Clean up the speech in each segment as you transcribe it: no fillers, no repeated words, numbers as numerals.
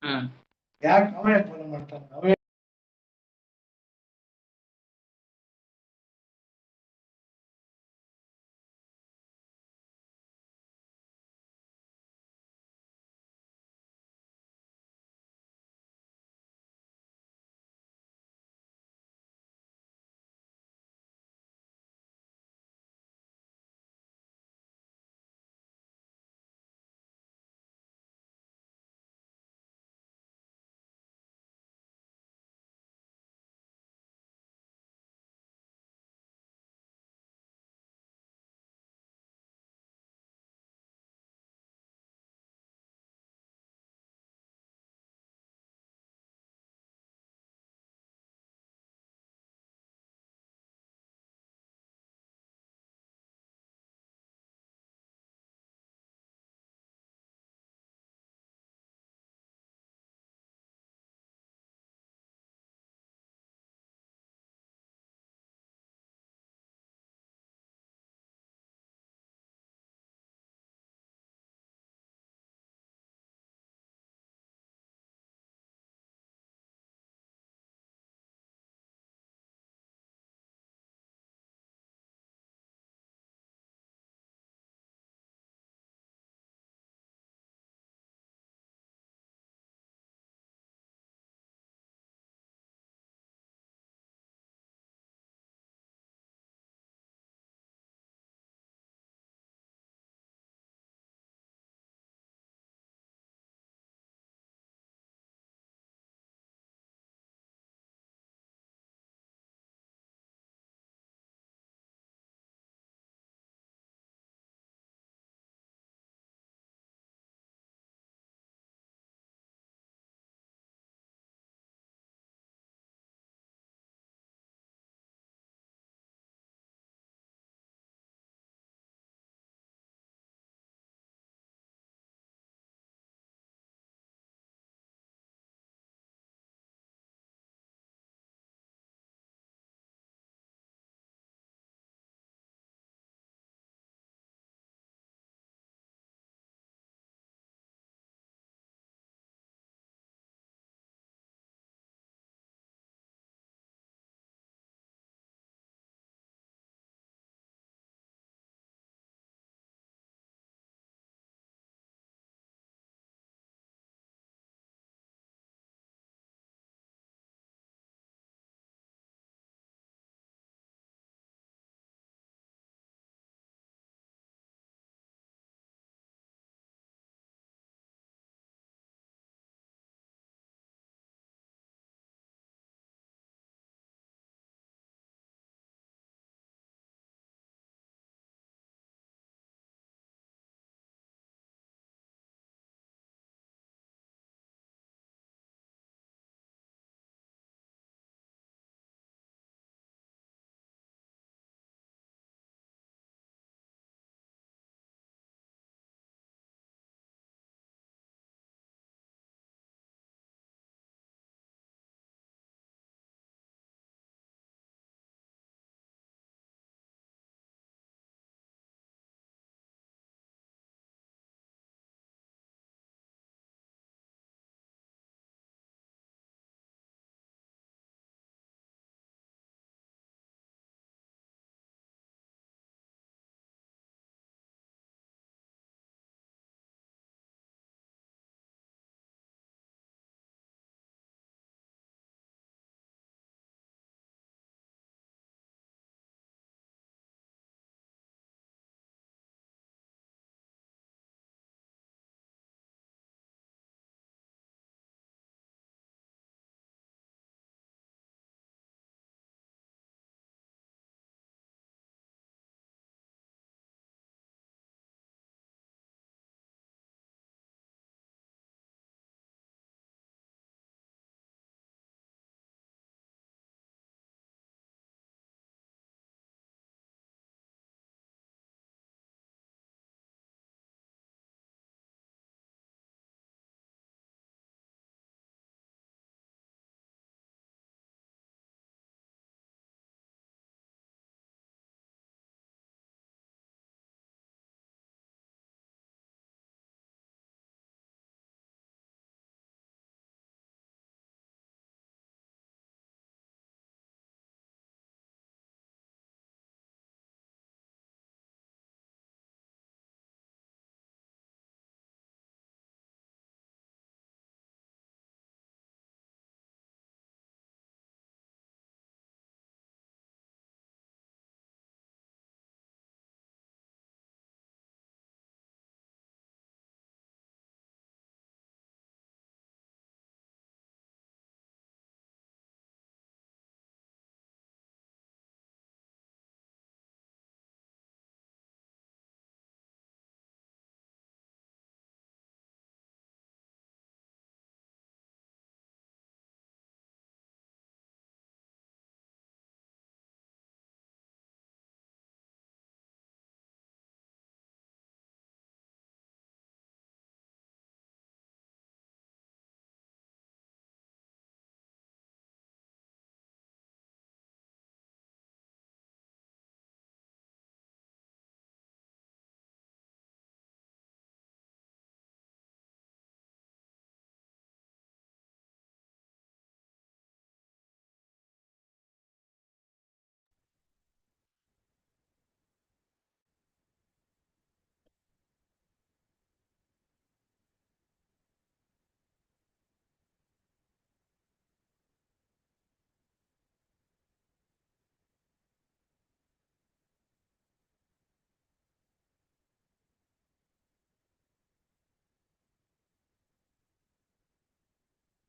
ಹ್ಮ್ ಯಾಕೆ ಅವೇ ಫಾಲೋ ಮಾಡ್ತಾನೆ ಅವೇ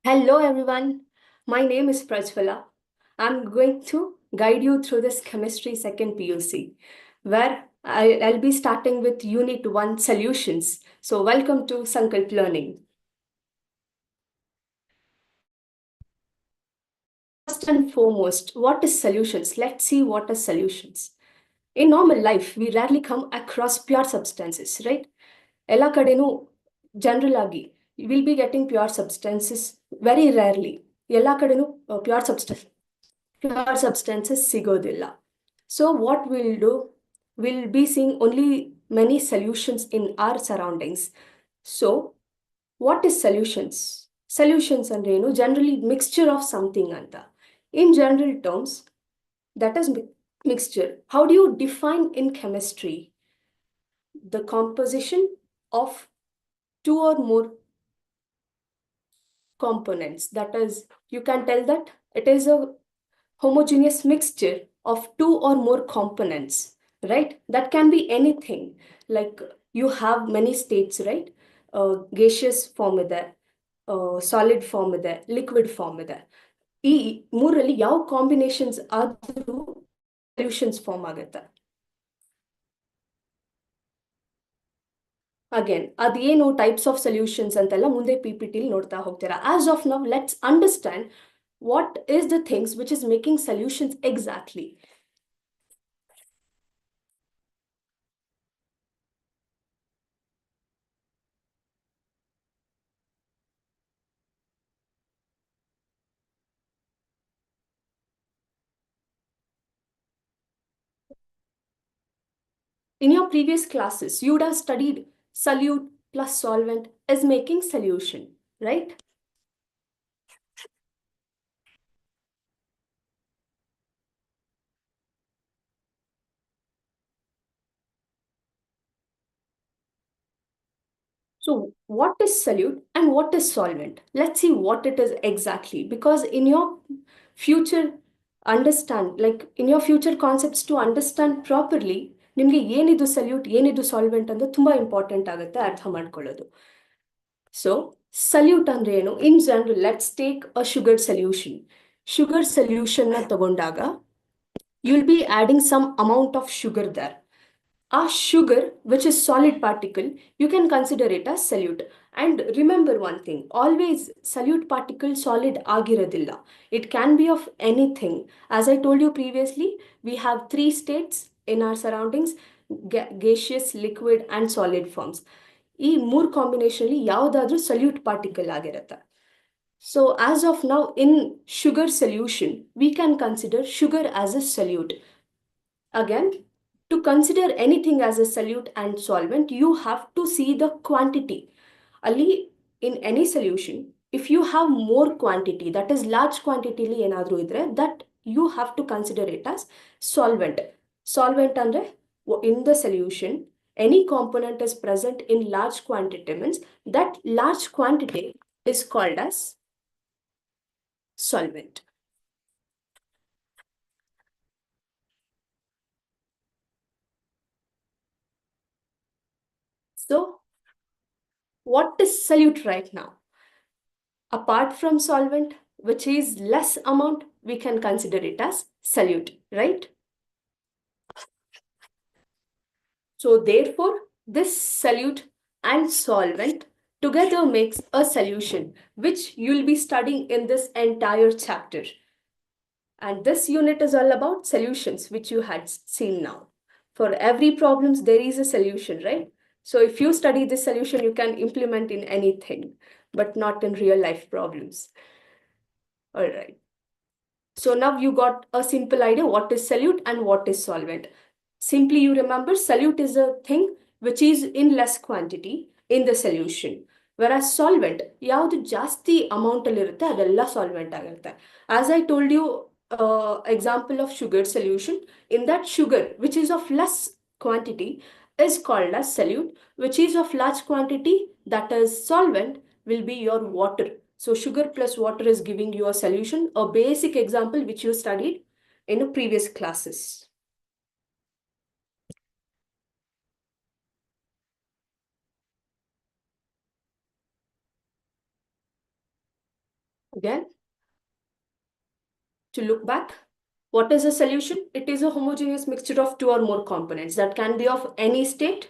Hello, everyone. My name is Prajvala. I'm going to guide you through this chemistry second PUC, where I'll be starting with Unit 1 solutions. So, welcome to Sankalp Learning. First and foremost, what is solutions? Let's see what are solutions. In normal life, we rarely come across pure substances, right? Ella kadenu general you will be getting pure substances very rarely. Ella kadenu pure substance pure substances sigodilla. So what we'll do, we'll be seeing only many solutions in our surroundings. So what is solutions? Solutions and generally mixture of something anta. In general terms, that is mixture. How do you define in chemistry the composition of two or more components? That is, you can tell that it is a homogeneous mixture of two or more components, right? That can be anything. Like you have many states, right? Gaseous form ಇದೆ, solid form ಇದೆ, liquid form ಇದೆ. ಈ ಮೂರಲ್ಲಿ ಯಾವ combinations ಆದ್ರೂ solutions form ಆಗುತ್ತೆ. Again ಅದೇನು types of solutions ಅಂತೆಲ್ಲ ಮುಂದೆ ಪಿ ಪಿ ಟಿಲಿ ನೋಡ್ತಾ ಹೋಗ್ತೀರಾ. As of now let's understand what is the things which is making solutions exactly. In your previous classes, you would have studied solute plus solvent is making solution, right? So what is solute and what is solvent? Let's see what it is exactly. Because in your future like in your future concepts to understand properly, ನಿಮಗೆ ಏನಿದು salute ಏನಿದು solvent ಅಂತ ತುಂಬಾ important ಆಗುತ್ತೆ ಅರ್ಥ ಮಾಡ್ಕೊಳ್ಳೋದು. So salute ಅಂದ್ರೆ ಏನು? In general let's take a sugar solution. Sugar solution ನ ತಗೊಂಡಾಗ you'll be adding some amount of sugar there. A sugar, which is solid particle, you can consider it as solute. And remember one thing, always solute particle solid agiradilla. It can be of anything. As I told you previously, we have three states in our surroundings, gaseous, liquid and solid forms. ಈ ಮೂರು combination ಯಾವುದಾದ್ರೂ salute particle ಆಗಿರುತ್ತೆ. So as of now, in sugar solution, we can consider sugar as a solute. Again, to consider anything as a solute and solvent, you have to see the quantity. Ali, in any solution, if you have more quantity, that is large quantity li enadru idre, that you have to consider it as solvent. Solvent andre in the solution, any component is present in large quantity means that large quantity is called as solvent. So, what is solute right now? Apart from solvent, which is less amount, we can consider it as solute, right? So therefore, this solute and solvent together makes a solution, which you'll be studying in this entire chapter. And this unit is all about solutions, which you had seen now. For every problems, there is a solution, right? So if you study this solution, you can implement in anything, but not in real life problems. All right. So now you got a simple idea what is solute and what is solvent. Simply you remember solute is a thing which is in less quantity in the solution. Whereas solvent, ಯಾವುದು ಜಾಸ್ತಿ amount ಅಲ್ಲಿ ಇರುತ್ತೆ ಅದೆಲ್ಲ solvent ಆಗಿರುತ್ತೆ. As I told you, example of sugar solution, in that sugar which is of less quantity is called as solute, which is of large quantity, that is solvent, will be your water. So sugar plus water is giving you a solution, a basic example which you studied in the previous classes. Again, to look back, what is a solution? It is a homogeneous mixture of two or more components that can be of any state,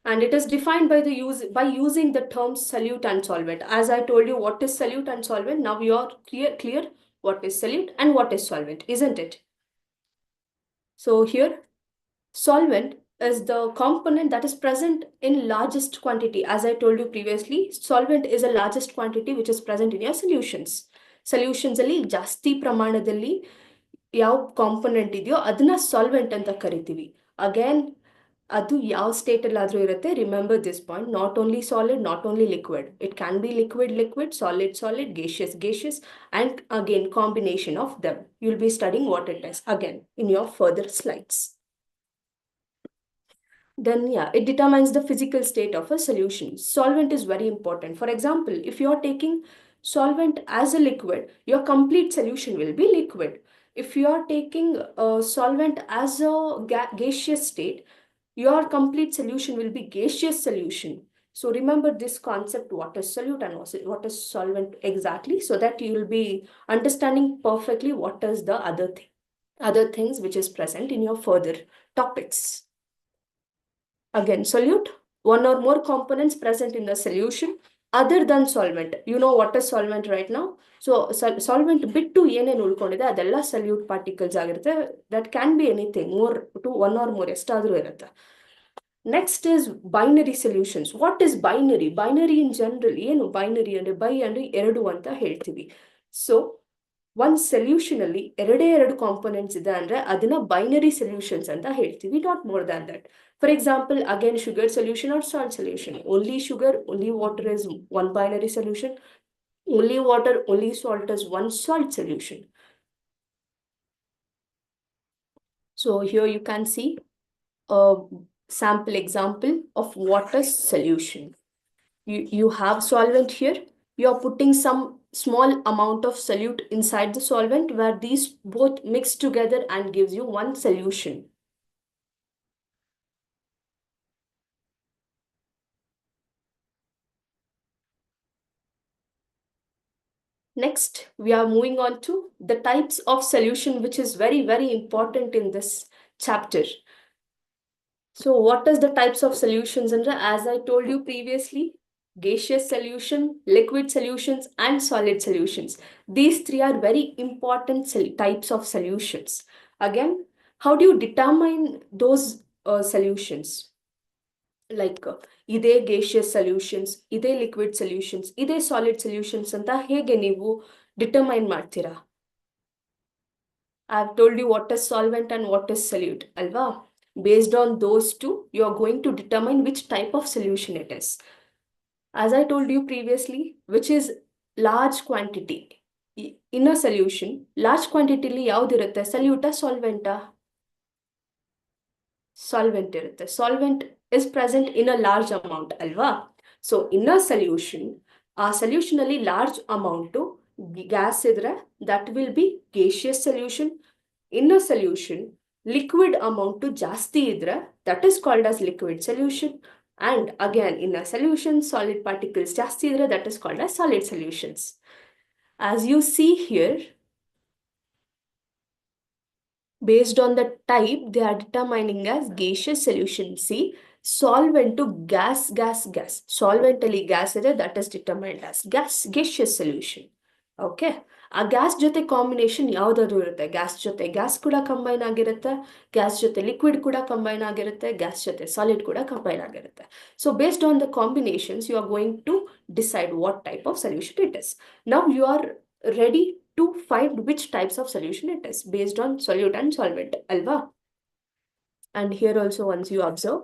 and it is defined by the use by using the terms solute and solvent. As I told you what is solute and solvent, now you are clear what is solute and what is solvent, isn't it? So here, solvent is the component that is present in largest quantity. As I told you previously, solvent is the largest quantity which is present in your solutions. Solutions ಅಲ್ಲಿ ಜಾಸ್ತಿ ಪ್ರಮಾಣದಲ್ಲಿ ಯಾವ component ಇದೆಯೋ ಅದನ್ನ solvent ಅಂತ ಕರಿತೀವಿ. Again ಅದು ಯಾವ ಸ್ಟೇಟ್ ಅಲ್ಲಾದ್ರೂ ಇರುತ್ತೆ. Remember this point, not only solid, not only liquid. It can be liquid, solid, gaseous, and again combination of them. You'll be studying what it is again in your further slides. Then yeah, it determines the physical state of a solution. Solvent is very important. For example, if you are taking solvent as a liquid, your complete solution will be liquid. If you are taking a solvent as a gaseous state, your complete solution will be gaseous solution. So remember this concept, what is solute and what is solvent exactly, so that you will be understanding perfectly what is the other things which is present in your further topics. Again, solute, one or more components present in the solution other than solvent. You know what is solvent right now? So solvent ಬಿಟ್ಟು ಏನೇನು ಉಳ್ಕೊಂಡಿದೆ ಅದೆಲ್ಲ solute particles ಆಗಿರುತ್ತೆ. That can be anything, more to one or more ಎಷ್ಟಾದ್ರೂ ಇರುತ್ತೆ. Next is binary solutions. What is binary? Binary in general, ಏನು binary ಅಂದ್ರೆ by ಅಂದ್ರೆ ಎರಡು ಅಂತ ಹೇಳ್ತೀವಿ. So ಒಂದು ಸೊಲ್ಯೂಷನ್ ಅಲ್ಲಿ ಎರಡು ಕಾಂಪೊನೆಂಟ್ಸ್ ಇದೆ ಅಂದ್ರೆ ಅದನ್ನ ಬೈನರಿ ಸೊಲ್ಯೂಷನ್ಸ್ ಅಂತ ಹೇಳ್ತೀವಿ, not more than that. For example, again sugar solution or salt solution. Only sugar, only water is one binary solution. Only water, only salt is one salt solution. So here you can see a sample example of water solution. You have solvent here. You are putting some small amount of solute inside the solvent, where these both mix together and gives you one solution. Next, we are moving on to the types of solution, which is very, very important in this chapter. So what is the types of solutions? And as I told you previously, gaseous solution, liquid solutions, and solid solutions. These three are very important types of solutions. Again, how do you determine those solutions? Like ಇದೇ gaseous solutions, ಇದೇ liquid solutions, ಇದೇ solid solutions ಅಂತ ಹೇಗೆ ನೀವು determine ಮಾಡ್ತೀರಾ? I've told you what is solvent and what is solute, alva? Based on those two, you are going to determine which type of solution it is. As I told you previously, which is large quantity. In a solution, large quantity li yaudirutte, solute solvent? Solvent irutte. Solvent is present in a large amount, alva? So in a solution, ಅಲ್ಲಿ large amount gas idre, that will be gaseous solution. In a solution, liquid amount ಜಾಸ್ತಿ idre, that is called as liquid solution. And again, in a solution, solid particles ಜಾಸ್ತಿ idre, that is called as solid solutions. As you see here, based on the type, they are determining as gaseous solution. See, solvent to gas. Solvent ali gas ಇದೆ, that is determined as gaseous solution. Okay. ಆ gas ಜೊತೆ combination ಯಾವ್ದಾದ್ರು ಇರುತ್ತೆ. Gas ಜೊತೆ gas ಕೂಡ combine ಆಗಿರುತ್ತೆ, gas ಜೊತೆ liquid ಕೂಡ ಕಂಬೈನ್ ಆಗಿರುತ್ತೆ, ಗ್ಯಾಸ್ ಜೊತೆ ಸಾಲಿಡ್ ಕೂಡ ಕಂಬೈನ್ ಆಗಿರುತ್ತೆ. So based on the combinations you are going to decide what type of solution it is. Now you are ready to find which types of solution it is based on solute and solvent, alva? And here also, once you observe,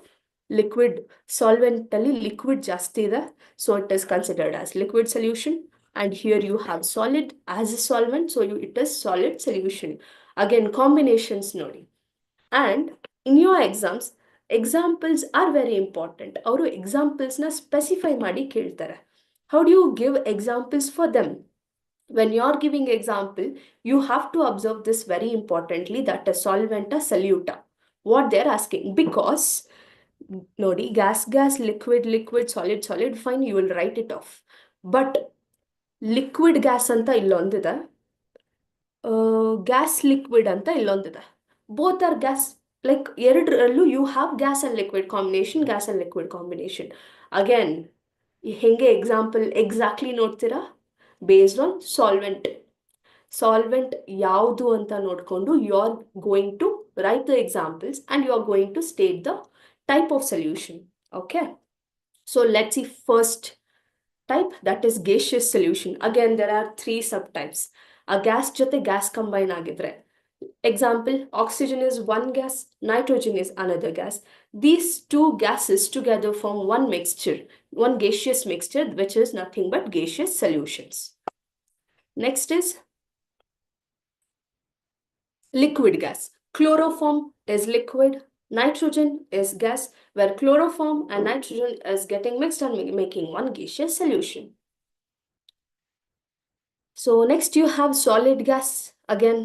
liquid solvent ali liquid ಜಾಸ್ತಿ ಇದೆ, so it is considered as liquid solution. And here you have solid as a solvent, so it is solid solution. Again, combinations nodi. And in your examples are very important. ಅವರು examples na specify ಮಾಡಿ ಕೇಳ್ತಾರೆ. How do you give examples for them? When you are giving example, you have to observe this very importantly, that a solvent, a solute, what they're asking. Because nodi, gas, liquid, solid, fine, you will write it off. But liquid gas ಅಂತ ಇಲ್ಲೊಂದಿದೆ, gas liquid ಅಂತ ಇಲ್ಲೊಂದಿದೆ. Both are gas. Like ಎರಡರಲ್ಲೂ you have gas and liquid combination, gas and liquid combination. Again ಹೆಂಗೆ example exactly ನೋಡ್ತೀರಾ? Based on solvent. Solvent ಯಾವುದು ಅಂತ ನೋಡಿಕೊಂಡು you are going to write the examples and you are going to state the type of solution. Okay, so let's see first type, that is gaseous solution. Again, there are three subtypes. A gas jote gas combine agidre. Example, oxygen is one gas, nitrogen is another gas. These two gases together form one mixture, one gaseous mixture, which is nothing but gaseous solutions. Next is liquid gas. Chloroform is liquid, nitrogen is gas, where chloroform and nitrogen is getting mixed and making one gaseous solution. So next you have solid gas. Again,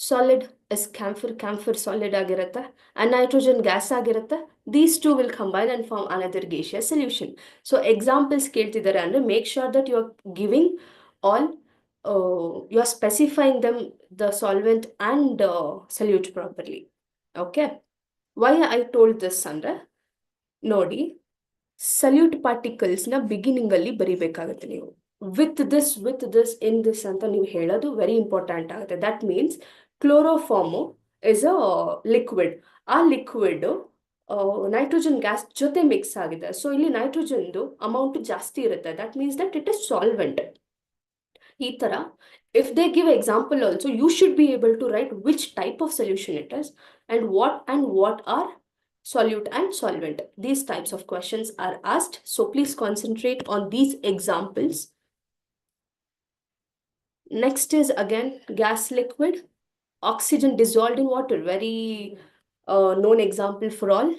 solid is camphor, camphor solid ಆಗಿರುತ್ತೆ, and nitrogen gas ಆಗಿರುತ್ತೆ. These two will combine and form another gaseous solution. So examples ಕೇಳ್ತಿದ್ದಾರೆ ಅಂದ್ರೆ make sure that you are giving all, you are specifying them, the solvent and solute properly. Okay, why I told this ಅಂದ್ರೆ ನೋಡಿ, salute ಪಾರ್ಟಿಕಲ್ಸ್ನ ಬಿಗಿನಿಂಗಲ್ಲಿ ಬರಿಬೇಕಾಗುತ್ತೆ ನೀವು. With this in this ಅಂತ ನೀವು ಹೇಳೋದು very important ಆಗುತ್ತೆ. That means chloroform is a liquid. ಆ liquid nitrogen gas ಜೊತೆ mix ಆಗಿದೆ. ಸೊ ಇಲ್ಲಿ ನೈಟ್ರೋಜನ್ದು ಅಮೌಂಟ್ ಜಾಸ್ತಿ ಇರುತ್ತೆ. That means that it is solvent. ಈ ಥರ if they give example also, you should be able to write which type of solution it is and what are solute and solvent. These types of questions are asked, so please concentrate on these examples. Next is again gas liquid. Oxygen dissolved in water, very known example for all.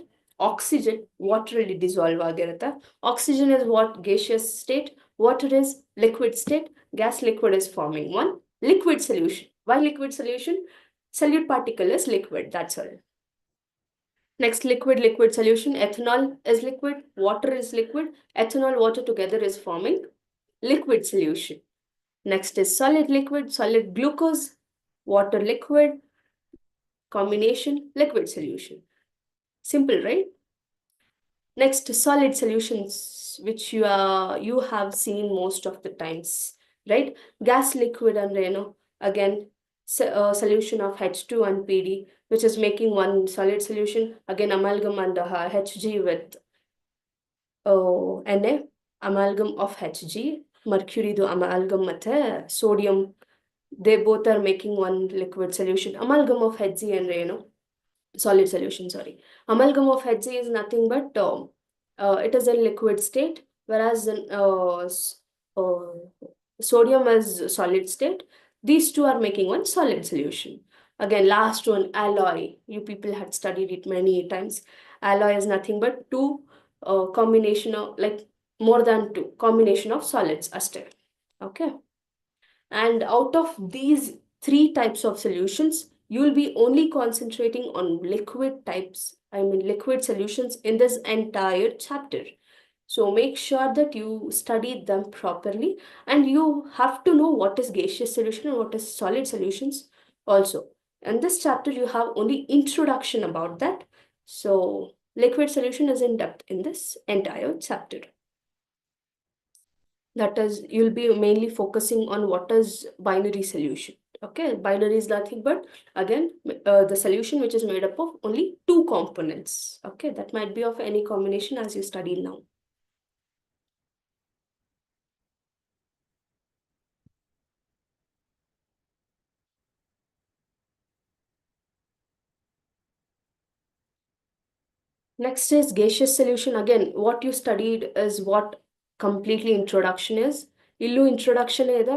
Oxygen water alli dissolve ಆಗಿರುತ್ತೆ. Oxygen is what? Gaseous state. Water is liquid state. Gas liquid is forming one liquid solution. Why liquid solution? Solute particle is liquid, that's all. Next, liquid solution. Ethanol is liquid, water is liquid. Ethanol, water together is forming liquid solution. Next is solid liquid, solid glucose, water liquid, combination, liquid solution. Simple, right? Next, solid solutions, which you have seen most of the times, right? Gas liquid and again solution of H2 and PD, which is making one solid solution. Again, amalgam and Hg with Na, amalgam of Hg, mercury do amalgam mathe sodium, they both are making one liquid solution. Amalgam of Hg and solid solution, sorry. Amalgam of Hg is nothing but it is a liquid state, whereas sodium is solid state. These two are making one solid solution. Again, last one, alloy. You people had studied it many times. Alloy is nothing but two combination of, like, more than two combination of solids aste. Okay, and out of these three types of solutions, you will be only concentrating on liquid types, I mean liquid solutions in this entire chapter. So make sure that you study them properly, and you have to know what is gaseous solution and what is solid solutions also. In this chapter, you have only introduction about that. So liquid solution is in depth in this entire chapter. That is, you'll be mainly focusing on what is binary solution. Okay, binary is nothing but, again, the solution which is made up of only two components. Okay, that might be of any combination as you study now. Next is gaseous solution. Again, what you studied is what completely introduction is. Illu introduction is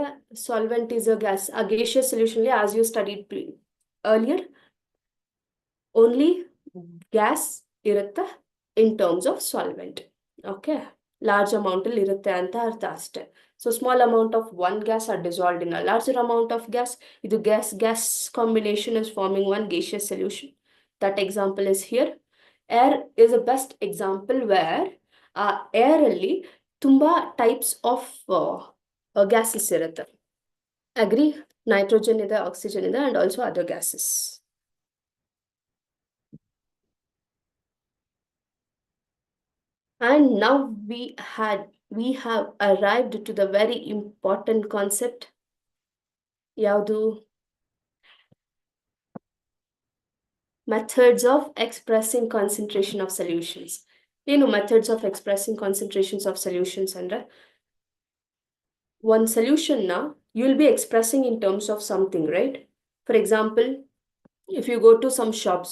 solvent is a gas. A gaseous solution, as you studied earlier, only gas irutte in terms of solvent. Okay, large amount irutte anta artha aste. So small amount of one gas are dissolved in a larger amount of gas. Idu gas combination is forming one gaseous solution. That example is here. Air is a best example where air alli tumba types of gases ಇರುತ್ತೆ. Agree? Nitrogen ಇದೆ, oxygen ಇದೆ, and also other gases. And now we have arrived to the very important concept. ಯಾವುದು? Methods of expressing concentration of solutions. ಏನು methods of expressing concentrations of solutions ಅಂದ್ರೆ one solution na you'll be expressing in terms of something, right? For example, if you go to some shops,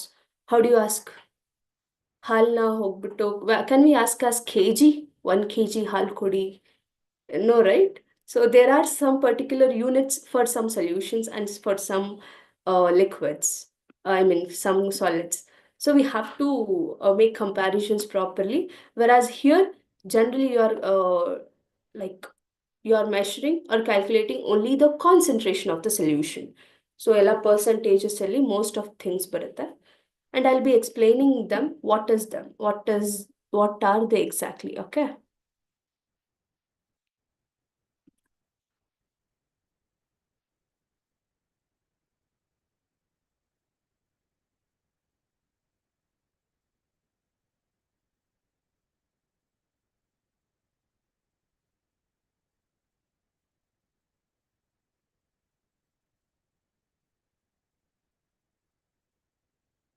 how do you ask? ಹಾಲ್ನ ಹೋಗ್ಬಿಟ್ಟು can we ask as kg? 1 kg ಹಾಲ್ ಕೊಡಿ. No, right? So there are some particular units for some solutions and for some liquids. I mean, some solids. So we have to make comparisons properly. Whereas here, generally, like you are measuring or calculating only the concentration of the solution. So ella percentages ಅಲ್ಲಿ most of things ಬರುತ್ತೆ. And I'll be explaining them. What are they exactly? Okay.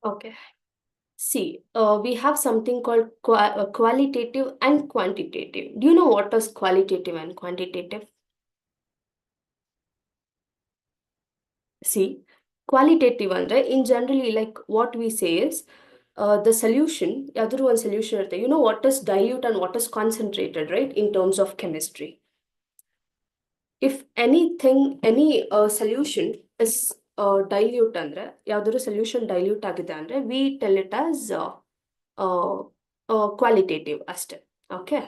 Okay. See, we have something called qualitative and quantitative. Do you know what is qualitative and quantitative? See, qualitative andre in generally like what we say is the solution, other one solution, you know what is dilute and what is concentrated, right? In terms of chemistry. If any solution is dilute andre, ಯಾವ್ದಾದ್ರು solution dilute ಆಗಿದೆ ಅಂದ್ರೆ we tell it as qualitative aste. Okay.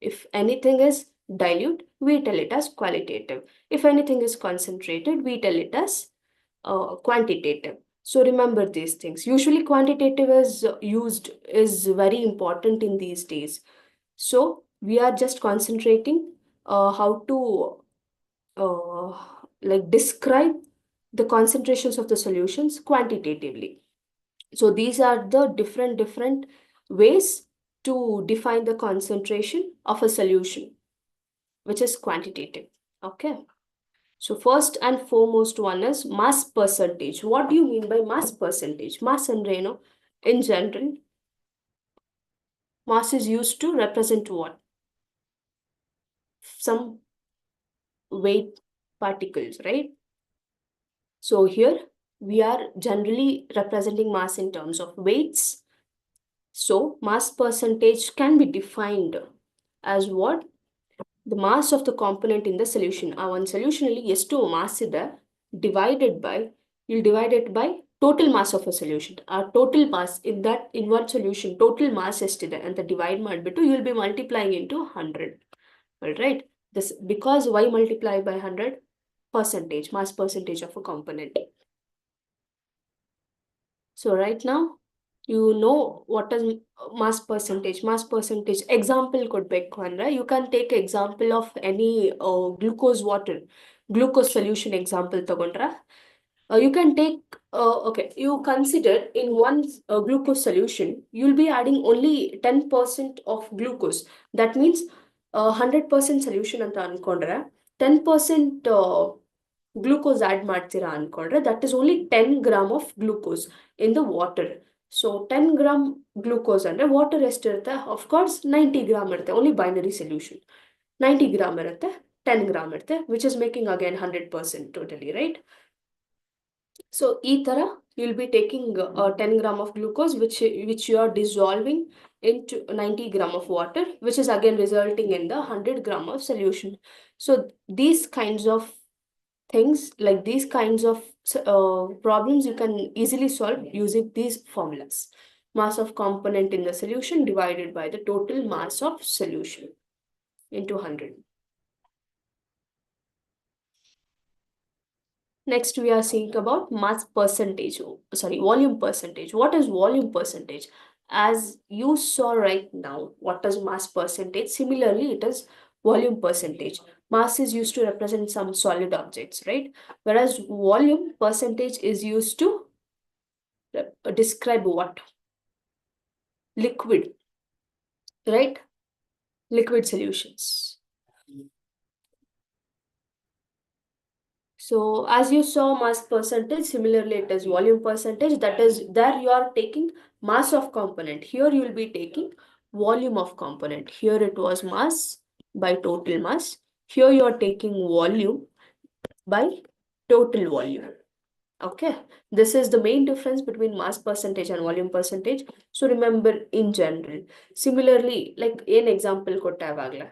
If anything is dilute, we tell it as qualitative. If anything is concentrated, we tell it as quantitative. So remember these things. Usually quantitative is very important in these days. So we are just concentrating how to like describe the concentrations of the solutions quantitatively. So these are the different ways to define the concentration of a solution, which is quantitative. Okay. So first and foremost one is mass percentage. What do you mean by mass percentage? Mass and in general, mass is used to represent what? Some weight particles, right? So here we are generally representing mass in terms of weights. So mass percentage can be defined as what? The mass of the component in the solution. ಆ ಒಂದು solution ಅಲ್ಲಿ ಎಷ್ಟು mass ಇದೆ divided by, you'll divide it by total mass of a solution. Our total mass in one solution, total mass ಎಷ್ಟಿದೆ ಅಂತ divide ಮಾಡಿಬಿಟ್ಟು you'll be multiplying into 100. All right. This because why multiply by 100? Percentage, mass percentage of a component. So right now, you know what is mass percentage. Mass percentage example could be Kwanra. You can take example of any glucose water, glucose solution example tagondra. You can take, okay, you consider in one glucose solution, you'll be adding only 10% of glucose. That means 100% solution anta ankondre 10% glucose add ಮಾಡ್ತೀರಾ ಅನ್ಕೊಂಡ್ರೆ that is only 10 gram of glucose in the water. So 10 gram glucose ಅಂದ್ರೆ water ಎಷ್ಟಿರುತ್ತೆ? Of course 90 gram ಇರುತ್ತೆ, only binary solution. 90 gram ಇರುತ್ತೆ, 10 gram ಇರುತ್ತೆ, which is making again 100% totally, right? So ಈ ತರ you'll be taking 10 gram of glucose which you are dissolving into 90 gram of water, which is again resulting in the 100 gram of solution. So these kinds of things, like these kinds of problems, you can easily solve using these formulas. Mass of component in the solution divided by the total mass of solution into 100. Next, we are seeing about mass percentage, sorry, volume percentage. What is volume percentage? As you saw right now, what is mass percentage? Similarly, it is volume percentage. Mass is used to represent some solid objects, right? Whereas volume percentage is used to describe what? Liquid, right? Liquid solutions. So as you saw mass percentage, similarly it is volume percentage. That is, there you are taking mass of component. Here you will be taking volume of component. Here it was mass by total mass. Here you are taking volume by total volume. Okay, this is the main difference between mass percentage and volume percentage. So remember in general. Similarly, like an example kottavagla.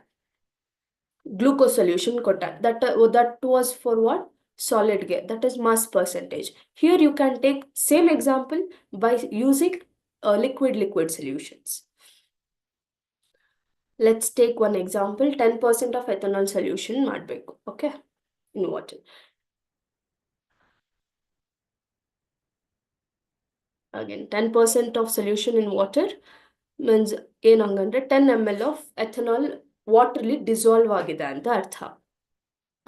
Glucose solution kotta, that was for what? Solid gas, that is mass percentage. Here you can take same example by using liquid solutions. Let's take one example. 10% of ethanol solution ಮಾಡಬೇಕು, okay, in water. Again, 10% of solution in water means ಏನಂಗಂದ್ರೆ 10 ml of ethanol ವಾಟರ್ಲಿ dissolve ಆಗಿದೆ ಅಂತ ಅರ್ಥ.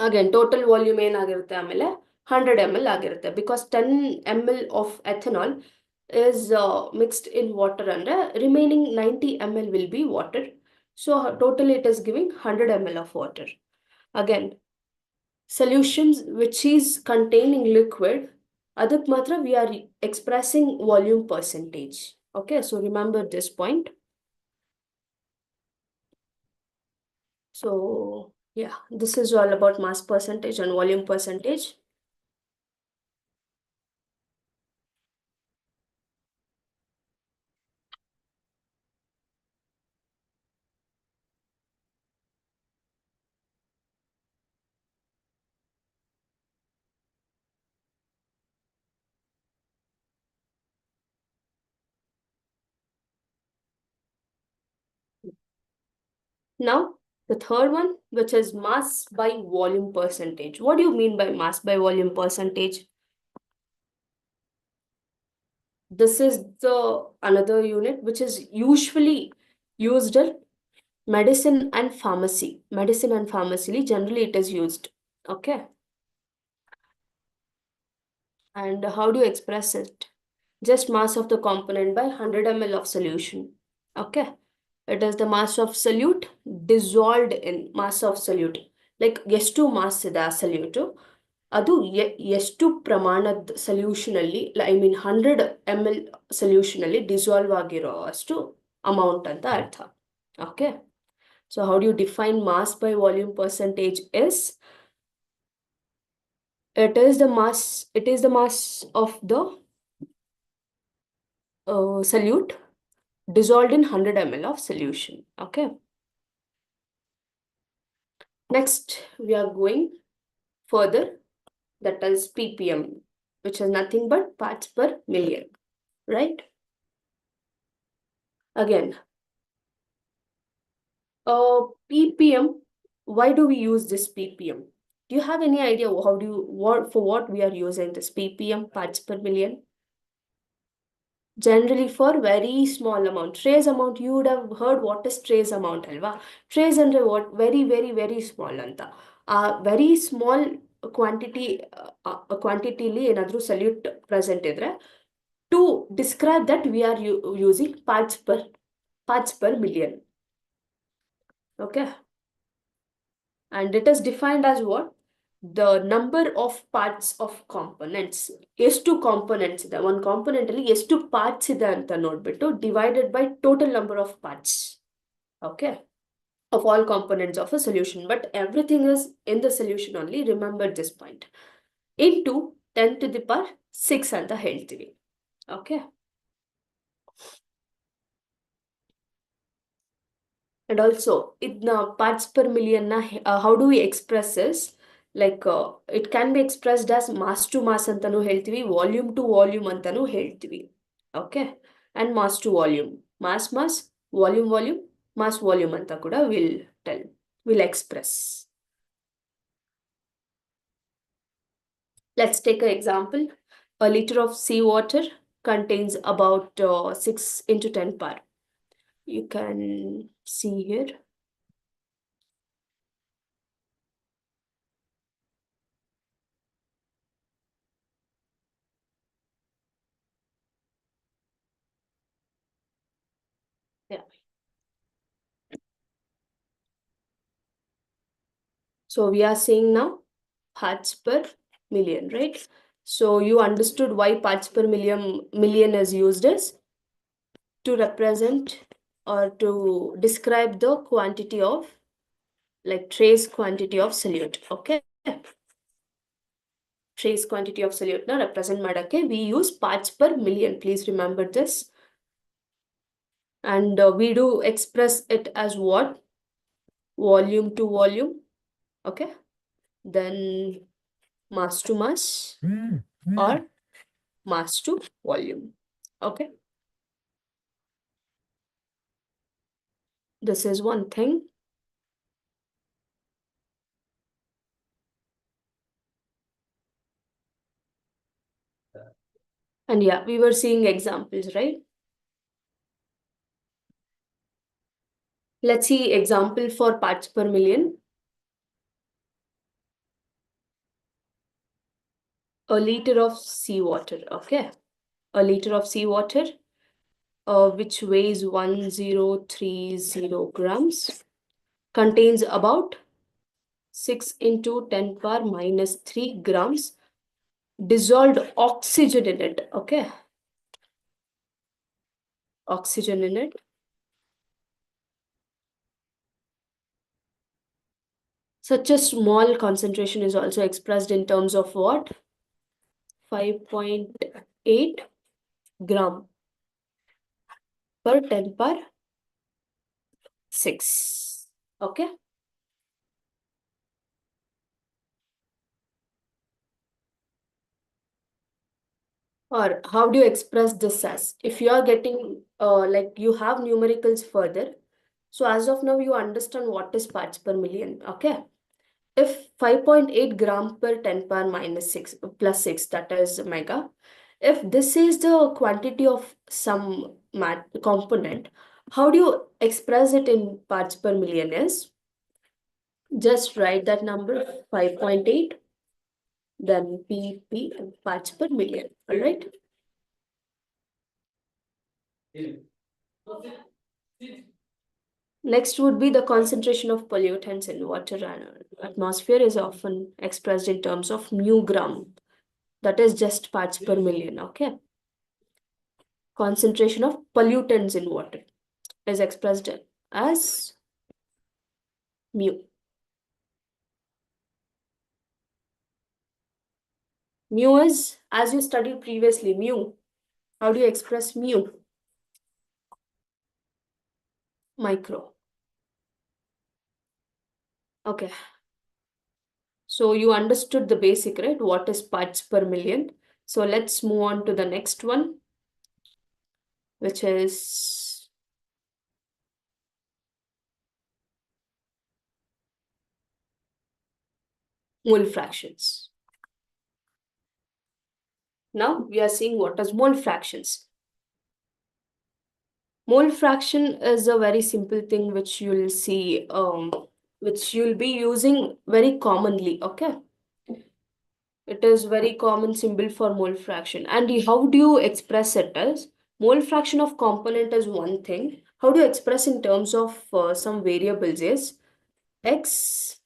Again total volume ಏನಾಗಿರುತ್ತೆ ಆಮೇಲೆ 100 ml ಆಗಿರುತ್ತೆ, because 10 ml of ethanol is mixed in water and remaining 90 ml will be water. So totally it is giving 100 ml of water. Again, solutions which is containing liquid, adak matra we are expressing volume percentage. Okay, so remember this point. So yeah, this is all about mass percentage and volume percentage. Now, the third one, which is mass by volume percentage. What do you mean by mass by volume percentage? This is the another unit which is usually used in medicine and pharmacy. Medicine and pharmacy, generally it is used. Okay. And how do you express it? Just mass of the component by 100 ml of solution. Okay. It is the mass of solute dissolved in mass of solute. Like ಎಷ್ಟು mass ಇದೆ ಆ solute, ಅದು ಎಷ್ಟು ಪ್ರಮಾಣದ solution ಅಲ್ಲಿ, I mean 100 ml solution ಅಲ್ಲಿ dissolve ಆಗಿರೋ ಅಷ್ಟು ಅಮೌಂಟ್ ಅಂತ ಅರ್ಥ. Okay, so how do you define mass by volume percentage is it is the mass of the solute dissolved in 100 ml of solution. Okay, next we are going further, that is ppm, which is nothing but parts per million, right? Again, ppm, why do we use this ppm? Do you have any idea how do you, for what we are using this ppm, parts per million? Generally for very small amount. Trace amount, you would have heard what is trace amount alva. Trace andre what? Very very very small anta. Very small quantity, quantity li enadru solute present idre, to describe that we are using parts per million. Okay, and it is defined as what? The number of parts of components. ಎಷ್ಟು components ಇದೆ, one component ಅಲ್ಲಿ ಎಷ್ಟು parts ಇದೆ ಅಂತ ನೋಡ್ಬಿಟ್ಟು divided by total number of parts. Okay, of all components of a solution, but everything is in the solution only. Remember this point. Into 10 to the power 6 ಅಂತ ಹೇಳ್ತೀವಿ. Okay, and also idna parts per million na how do we express this? Like it can be expressed as mass to mass antanu ಹೇಳ್ತೀವಿ, volume to volume antanu ಹೇಳ್ತೀವಿ. Okay, and mass to volume, mass volume mass volume anta kuda will express. Let's take an example. A liter of seawater contains about 6 into 10 power. You can see here So we are saying now parts per million, right? So you understood why parts per million is used as to represent or to describe the quantity of, like, trace quantity of solute. Okay, trace quantity of solute now represent madake we use parts per million, please remember this. And we do express it as what? Volume to volume. Okay, then mass to mass or mass to volume. Okay, this is one thing. And yeah, we were seeing examples, right? Let's see example for parts per million. A liter of seawater. Okay, a liter of seawater, which weighs 1030 grams, contains about 6 into 10 power minus 3 grams dissolved oxygen in it. Okay, oxygen in it. Such a small concentration is also expressed in terms of what? 5.8 gram per 10 power 6. Okay. Or how do you express this as? If you are getting, like, you have numericals further. So as of now, you understand what is parts per million. Okay. If 5.8 gram per 10 power minus 6 plus 6, that is mega. If this is the quantity of some component, how do you express it in parts per million is? Just write that number 5.8, then pp and parts per million. All right. Next would be the concentration of pollutants in water and atmosphere is often expressed in terms of mu gram. That is just parts per million. Okay. Concentration of pollutants in water is expressed as mu. Mu is, as you studied previously, mu. How do you express mu? Micro. Okay. So you understood the basic, right? What is parts per million? So let's move on to the next one, which is mole fractions. Now we are seeing what is mole fractions. Mole fraction is a very simple thing which you'll see, which you'll be using very commonly. Okay. It is very common symbol for mole fraction. And how do you express it as? Mole fraction of component is one thing. How do you express in terms of some variables is x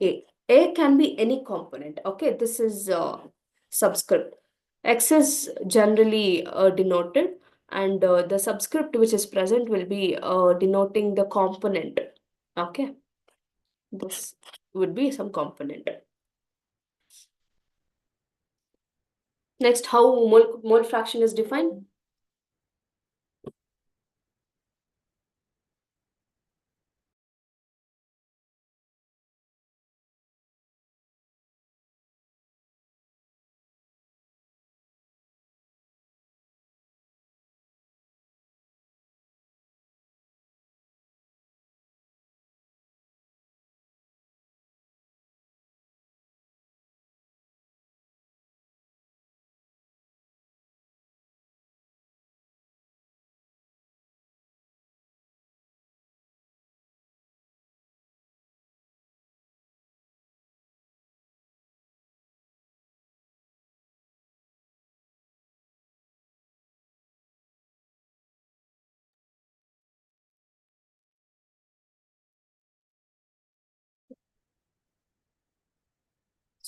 a. A can be any component. Okay, this is subscript. X is generally denoted, and the subscript which is present will be denoting the component. Okay, this would be some component. Next, how mole fraction is defined?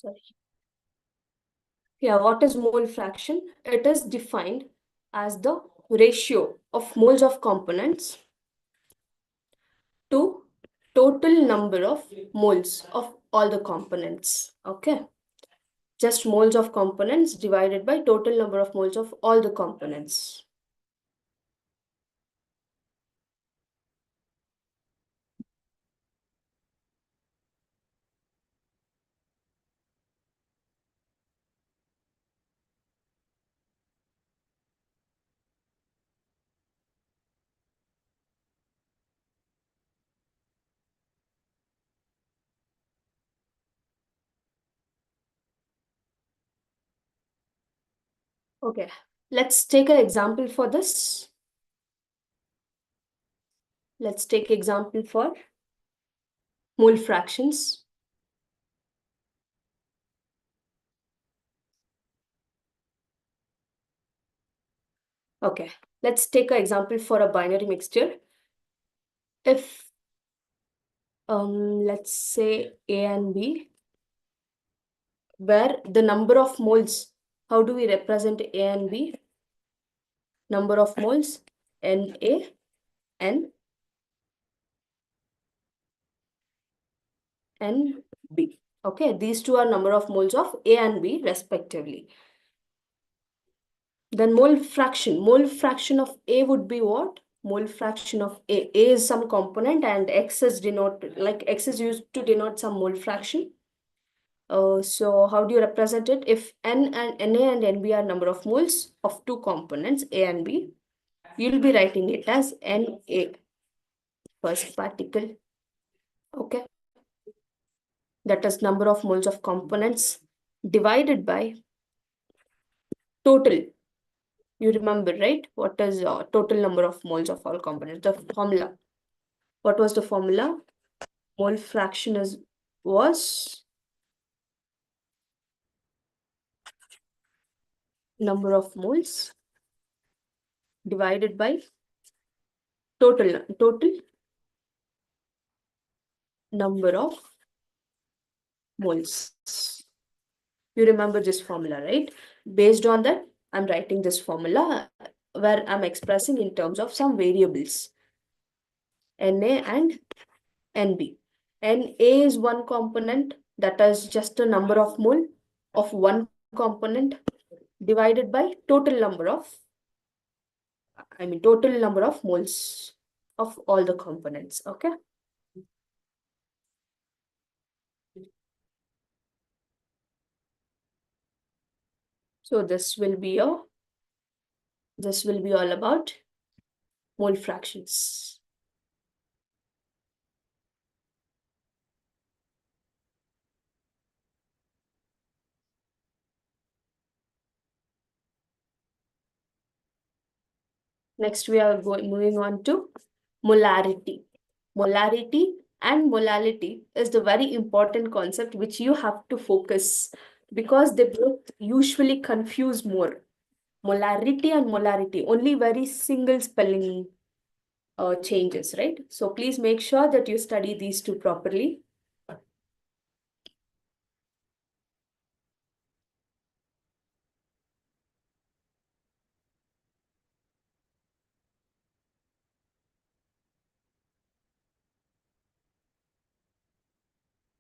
Sorry. Yeah, what is mole fraction? It is defined as the ratio of moles of components to total number of moles of all the components. Okay. Just moles of components divided by total number of moles of all the components. Okay, let's take an example for this. Let's take example for mole fractions. Okay, let's take an example for a binary mixture. If let's say A and B, where the number of moles, how do we represent A and B? Number of moles, Na, N, B. Okay, these two are number of moles of A and B respectively. Then mole fraction of A would be what? Mole fraction of A. A is some component and X is denoted, like X is used to denote some mole fraction. So how do you represent it? If N and Na and Nb are number of moles of two components, A and B, you'll be writing it as Na, first particle. Okay. That is number of moles of components divided by total. You remember, right? What is total number of moles of all components? The formula. What was the formula? Mole fraction was number of moles divided by total number of moles. You remember this formula, right? Based on that, I'm writing this formula where I'm expressing in terms of some variables, Na and Nb. Na is one component, that is just a number of mole of one component divided by total number of, total number of moles of all the components. Okay. So this will be all about mole fractions. Next, we are moving on to molarity. Molarity and molality is the very important concept which you have to focus, because they both usually confuse more. Molarity and molarity, only very single spelling changes, right? So please make sure that you study these two properly.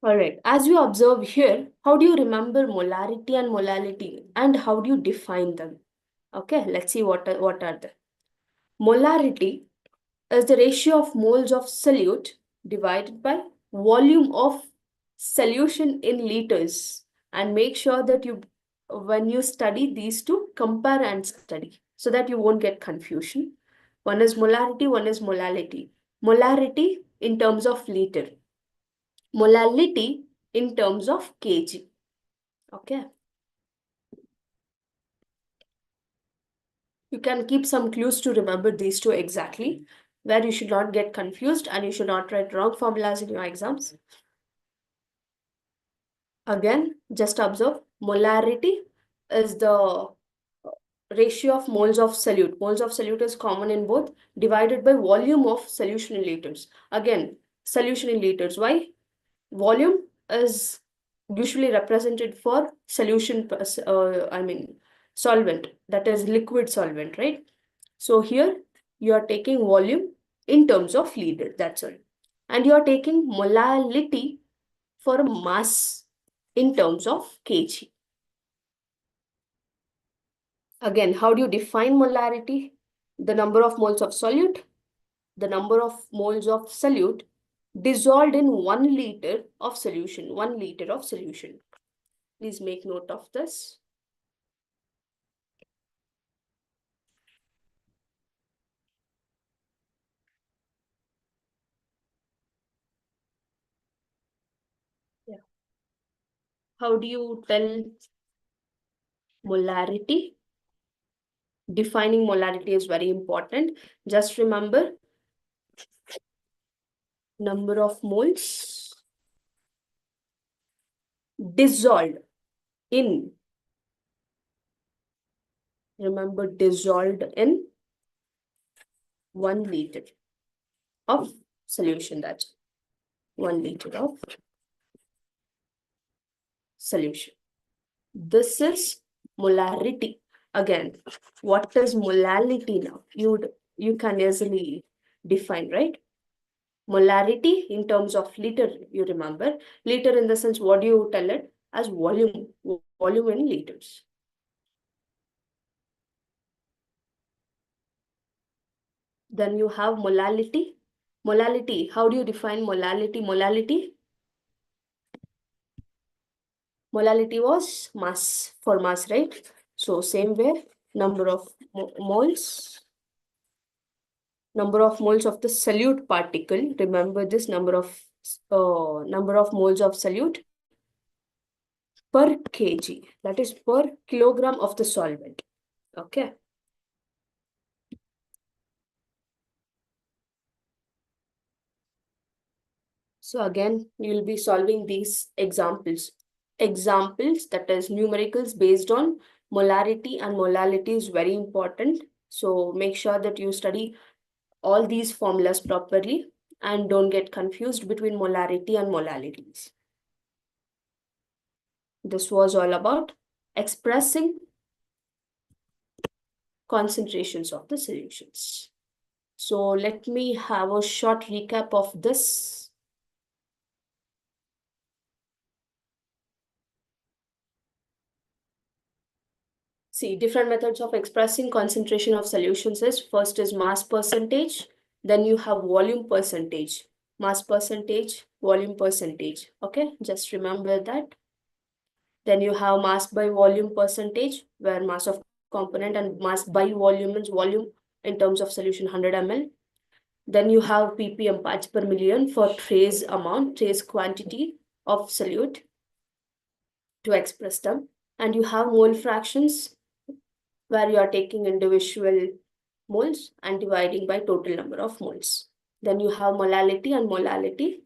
All right, as you observe here, how do you remember molarity and molality and how do you define them? Okay, let's see what are they. Molarity is the ratio of moles of solute divided by volume of solution in liters. And make sure that you, when you study these two, compare and study so that you won't get confusion. One is molarity, one is molality. Molarity in terms of liter, molality in terms of kg. Okay. You can keep some clues to remember these two exactly, where you should not get confused and you should not write wrong formulas in your exams. Again, just observe, molarity is the ratio of moles of solute. Moles of solute is common in both, divided by volume of solution in liters. Again, solution in liters. Why? Volume is usually represented for solution, solvent, that is liquid solvent, right? So here you are taking volume in terms of liter, that's all. And you are taking molality for mass in terms of kg. Again, how do you define molarity? The number of moles of solute, the number of moles of solute dissolved in 1 liter of solution, 1 liter of solution. Please make note of this. Yeah. How do you tell molarity? Defining molarity is very important. Just remember number of moles dissolved in, remember, dissolved in 1 liter of solution. That's 1 liter of solution. This is molarity. Again, what is molality now? You can easily define, right? Molarity in terms of liter, you remember. Liter in the sense, what do you tell it? As volume, volume in liters. Then you have molality. Molality, how do you define molality? Molality was mass, for mass, right? So same way, number of moles, number of moles of the solute particle. Remember this number of moles of solute per kg, that is per kilogram of the solvent. Okay. So again, you'll be solving these examples. Examples, that is numericals based on molarity, and molality is very important. So make sure that you study all these formulas properly and don't get confused between molarity and molalities. This was all about expressing concentrations of the solutions. So let me have a short recap of this. See, different methods of expressing concentration of solutions is, first is mass percentage, then you have volume percentage, mass percentage, volume percentage. Okay, just remember that. Then you have mass by volume percentage, where mass of component, and mass by volume means volume in terms of solution 100 ml. Then you have ppm, parts per million, for trace amount, trace quantity of solute to express them. And you have mole fractions, where you are taking individual moles and dividing by total number of moles. Then you have molality and molality.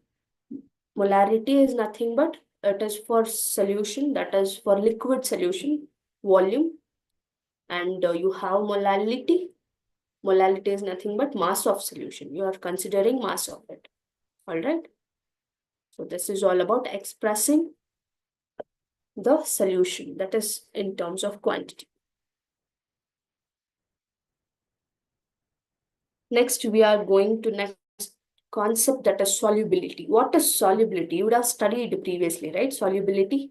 Molarity is nothing but it is for solution, that is for liquid solution, volume. And you have molality. Molality is nothing but mass of solution. You are considering mass of it. All right. So this is all about expressing the solution, that is in terms of quantity. Next, we are going to next concept, that is solubility. What is solubility? You would have studied previously, right? Solubility.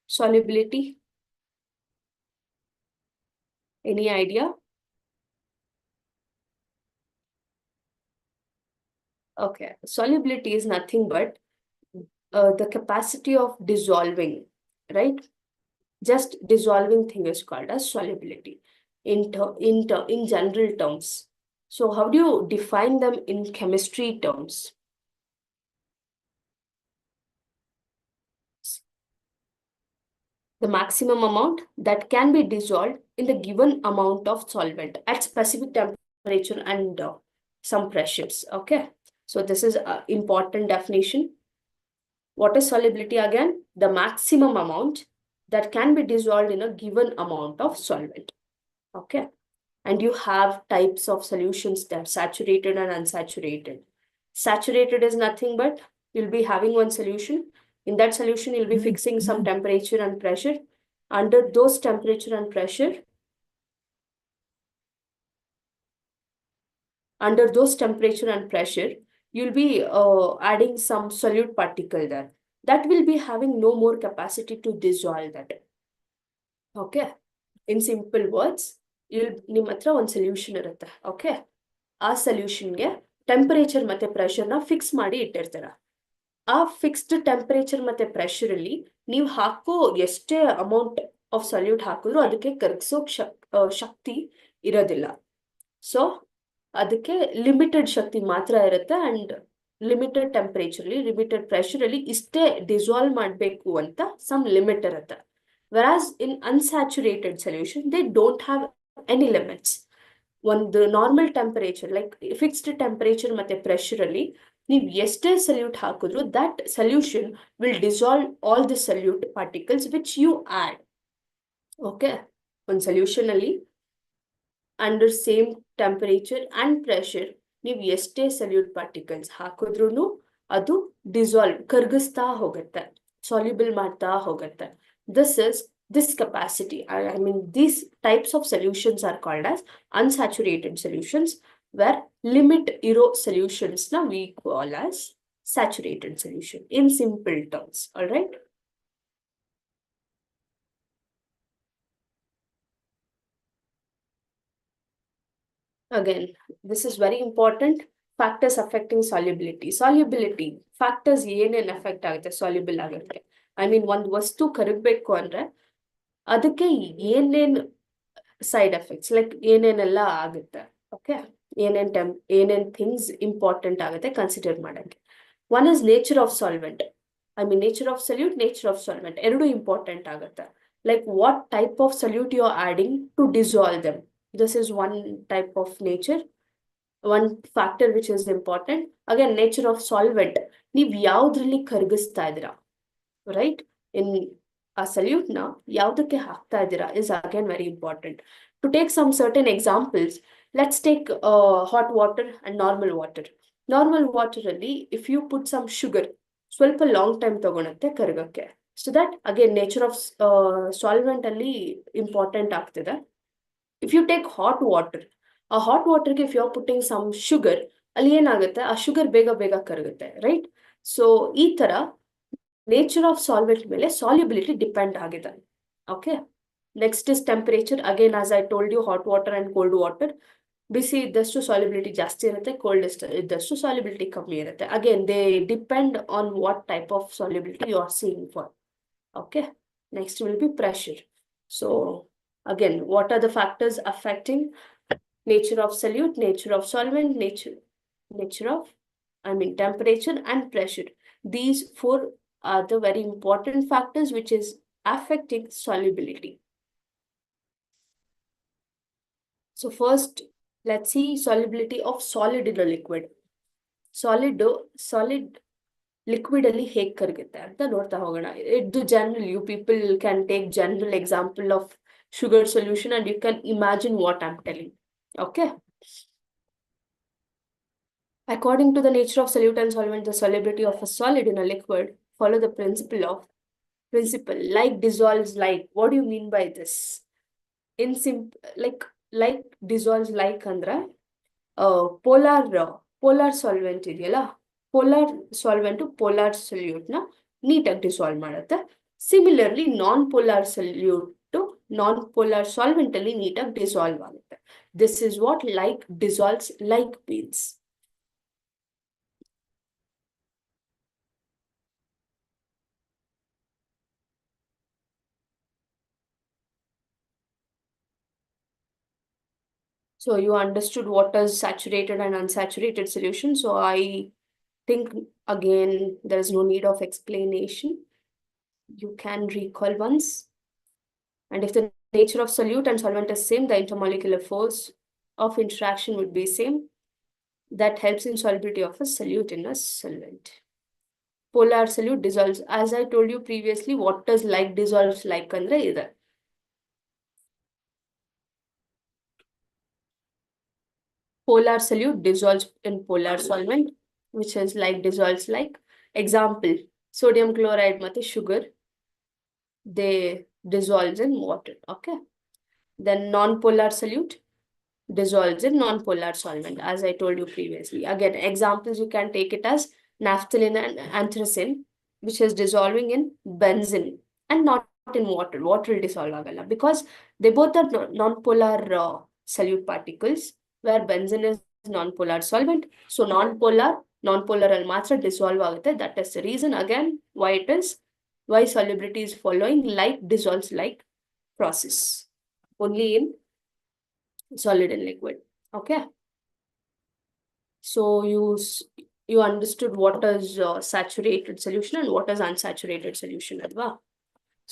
Solubility. Any idea? Okay. Solubility is nothing but the capacity of dissolving, right? Just dissolving thing is called as solubility in general terms. So how do you define them in chemistry terms? The maximum amount that can be dissolved in the given amount of solvent at specific temperature and some pressures. Okay, so this is an important definition. What is solubility again? The maximum amount that can be dissolved in a given amount of solvent. Okay, and you have types of solutions, that saturated and unsaturated. Saturated is nothing but you'll be having one solution In that solution, you'll be fixing some temperature and pressure. Under those temperature and pressure, under those temperature and pressure, you'll be adding some solute particle there. That will be having no more capacity to dissolve that. Okay. In simple words, ನಿಮ್ಮ ಹತ್ರ ಒಂದು solution ಇರುತ್ತೆ. Okay, ಆ ಸೊಲ್ಯೂಷನ್ಗೆ temperature ಮತ್ತೆ ಪ್ರೆಷರ್ನ fix ಮಾಡಿ ಇಟ್ಟಿರ್ತೀರ. ಆ fixed temperature ಮತ್ತೆ pressure ಅಲ್ಲಿ ನೀವು ಹಾಕೋ ಎಷ್ಟೇ ಅಮೌಂಟ್ ಆಫ್ ಸಲ್ಯೂಟ್ ಹಾಕಿದ್ರು ಅದಕ್ಕೆ ಕರಗಿಸೋ ಶಕ್ತಿ ಇರೋದಿಲ್ಲ. ಸೊ ಅದಕ್ಕೆ ಲಿಮಿಟೆಡ್ ಶಕ್ತಿ ಮಾತ್ರ ಇರುತ್ತೆ ಅಂಡ್ ಲಿಮಿಟೆಡ್ ಟೆಂಪರೇಚರ್ ಅಲ್ಲಿ ಲಿಮಿಟೆಡ್ ಪ್ರೆಷರ್ ಅಲ್ಲಿ ಇಷ್ಟೇ ಡಿಸಾಲ್ವ್ ಮಾಡಬೇಕು ಅಂತ ಸಮ್ ಲಿಮಿಟ್ ಇರುತ್ತೆ. Whereas in unsaturated solution, they don't have any limits. ಒಂದು normal temperature like fixed temperature ಮತ್ತೆ ಪ್ರೆಷರ್ ಅಲ್ಲಿ ನೀವು ಎಷ್ಟೇ ಸಲ್ಯೂಟ್ ಹಾಕಿದ್ರು that solution will dissolve all the solute particles which you add. Okay, ಒಂದು ಸೊಲ್ಯೂಷನ್ ಅಲ್ಲಿ under same temperature and pressure ನೀವು ಎಷ್ಟೇ ಸಲ್ಯೂಟ್ ಪಾರ್ಟಿಕಲ್ಸ್ ಹಾಕಿದ್ರು ಅದು ಡಿಸಾಲ್ವ್ ಕರ್ಗಿಸ್ತಾ ಹೋಗುತ್ತೆ, ಸಾಲ್ಯುಬಲ್ ಮಾಡ್ತಾ ಹೋಗುತ್ತೆ. This capacity, I mean these types of solutions are called as unsaturated solutions, where limit iro solutions na we call as saturated solution in simple terms. All right. Again, this is very important. Factors affecting solubility. Solubility factors ಏನೇನ್ affect ಆಗುತ್ತೆ soluble ಆಗೋಕ್ಕೆ. I mean ಒಂದು ವಸ್ತು ಕರಗಬೇಕು ಅಂದ್ರೆ ಅದಕ್ಕೆ ಏನೇನ್ side effects like ಏನೇನೆಲ್ಲ ಆಗುತ್ತೆ. ಓಕೆ, ಏನೇನ್ ಥಿಂಗ್ಸ್ ಇಂಪಾರ್ಟೆಂಟ್ ಆಗುತ್ತೆ ಕನ್ಸಿಡರ್ ಮಾಡಕ್ಕೆ. One is nature of solvent. I mean nature of solute, nature of solvent ಎರಡು ಇಂಪಾರ್ಟೆಂಟ್ ಆಗುತ್ತೆ. Like what type of solute you are adding to dissolve them. This is one type of nature, one factor which is important. Again nature of solvent, ನೀವು ಯಾವ್ದ್ರಲ್ಲಿ ಕರಗಿಸ್ತಾ ಇದ್ದೀರಾ, right? ಇನ್ ಆ salute ನ ಯಾವ್ದಕ್ಕೆ ಹಾಕ್ತಾ ಇದ್ದೀರಾ is again very important. To take some certain examples, let's take hot water and normal water. Normal water ಅಲ್ಲಿ if you put some sugar, ಸ್ವಲ್ಪ ಲಾಂಗ್ ಟೈಮ್ ತಗೊಳುತ್ತೆ ಕರಗಕ್ಕೆ. So that again nature of solvent ಅಲ್ಲಿ important ಆಗ್ತಿದೆ. If you take hot water, ಆ hot ವಾಟರ್ಗೆ if you are putting some sugar, ಅಲ್ಲಿ ಏನಾಗುತ್ತೆ, ಆ ಶುಗರ್ ಬೇಗ ಬೇಗ ಕರಗುತ್ತೆ, ರೈಟ್? ಸೊ ಈ ತರ ನೇಚರ್ ಆಫ್ ಸಾಲ್ವೆಂಟ್ ಮೇಲೆ ಸಾಲ್ಯುಬಿಲಿಟಿ ಡಿಪೆಂಡ್ ಆಗಿದೆ. Okay, next is temperature. Again as I told you, hot water and cold water, ಬಿಸಿ ಇದ್ದಷ್ಟು ಸಾಲ್ಯುಬಿಲಿಟಿ ಜಾಸ್ತಿ ಇರುತ್ತೆ, ಕೋಲ್ಡ್ ಇದ್ದಷ್ಟು ಸಾಲ್ಯುಬಿಲಿಟಿ ಕಮ್ಮಿ ಇರುತ್ತೆ. Again they depend on what type of solubility you are seeing for. Okay, next will be pressure. So again what are the factors affecting nature of solute, nature of solvent, nature of, I mean temperature and pressure. These four are the very important factors which is affecting solubility. So first, let's see solubility of solid in a liquid. Solid liquid ಅಲ್ಲಿ ಹೇಗೆ ಕರಗುತ್ತೆ ಅಂತ ನೋಡ್ತಾ ಹೋಗೋಣ. ಇದು general, you people can take general example of sugar solution and you can imagine what I'm telling. Okay. According to the nature of solute and solvent, the solubility of a solid in a liquid follow the principle like dissolves like. What do you mean by this? In like dissolves like andre polar solvent ಇದೆಯಲ್ಲ, polar solvent polar solute ನ ನೀಟಾಗಿ dissolve ಮಾಡುತ್ತೆ. Similarly non polar solute non polar solvent ಅಲ್ಲಿ ನೀಟಾಗಿ dissolve ಆಗುತ್ತೆ. This is what like dissolves like means. So you understood what is saturated and unsaturated solution. So I think again there is no need of explanation. You can recall once. And if the nature of solute and solvent is same, the intermolecular force of interaction would be same. That helps in solubility of a solute in a solvent. Polar solute dissolves. As I told you previously, what does like dissolves like andre ide. Polar solute dissolves in polar solvent, which is like dissolves like. Example, sodium chloride ಮತ್ತೆ sugar, they dissolves in water. Okay. Then non-polar solute dissolves in non-polar solvent, as I told you previously. Again, examples you can take it as naphthalene and anthracene, which is dissolving in benzene and not in water. Water will dissolve agalla because they both are non-polar solute particles, where benzene is non-polar solvent. So non-polar al matra dissolve agutte. That is the reason again why it is, why solubility is following like dissolves like process only in solid and liquid. Okay. So you understood what is saturated solution and what is unsaturated solution, Adva.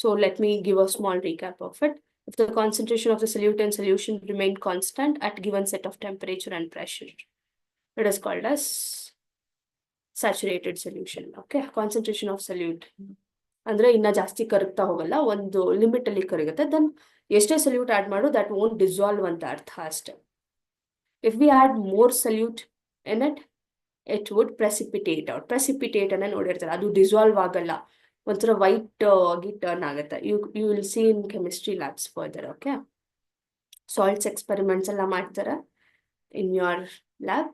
So let me give a small recap of it. If the concentration of the solute in solution remain constant at given set of temperature and pressure, it is called as saturated solution. Okay, concentration of solute ಅಂದ್ರೆ ಇನ್ನ ಜಾಸ್ತಿ ಕರಗ್ತಾ ಹೋಗಲ್ಲ, ಒಂದು limit ಅಲ್ಲಿ ಕರಗುತ್ತೆ. Then ಎಷ್ಟೇ salute add ಮಾಡು that won't dissolve ಅಂತ ಅರ್ಥ ಅಷ್ಟೇ. If we add more solute in it, it would precipitate out. Precipitate ಅನ್ನ ನೋಡಿರ್ತಾರೆ, ಅದು ಡಿಸಾಲ್ವ್ ಆಗಲ್ಲ, ಒಂಥರ ವೈಟ್ ಆಗಿ ಟರ್ನ್ ಆಗುತ್ತೆ. You will see in chemistry labs further. Okay, salts experiments ಎಲ್ಲ ಮಾಡ್ತಾರೆ in your lab.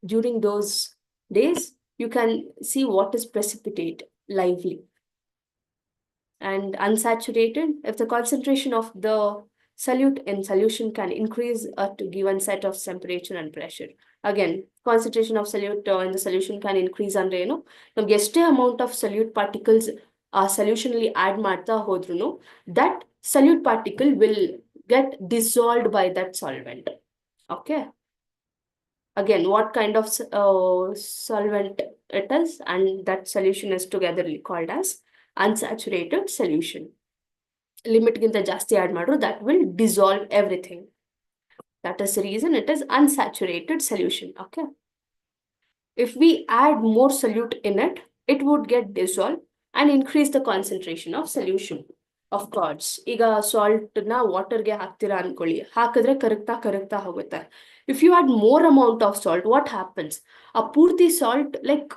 During those days, you can see what is precipitate lively. And unsaturated, if the concentration of the solute in solution can increase at a given set of temperature and pressure. Again, concentration of solute in the solution can increase ಅಂದ್ರೆ ಏನು, ನಮ್ಗೆ ಎಷ್ಟೇ amount of solute particles ಆ solution ಅಲ್ಲಿ add ಮಾಡ್ತಾ ಹೋದ್ರುನು that solute particle will get dissolved by that solvent. Okay. Again, what kind of solvent it is, and that solution is together called as unsaturated solution. Limit ginta ಜಾಸ್ತಿ add ಮಾಡ್ರು, that will dissolve everything. That is the reason it is unsaturated solution. Okay. If we add more solute in it, it would get dissolved and increase the concentration of solution. Of course, ಈಗ salt ನ ವಾಟರ್ಗೆ ಹಾಕ್ತೀರಾ ಅನ್ಕೊಳ್ಳಿ, ಹಾಕಿದ್ರೆ ಕರಗ್ತಾ ಹೋಗುತ್ತೆ. If you add more amount of salt, what happens? ಆ ಪೂರ್ತಿ salt like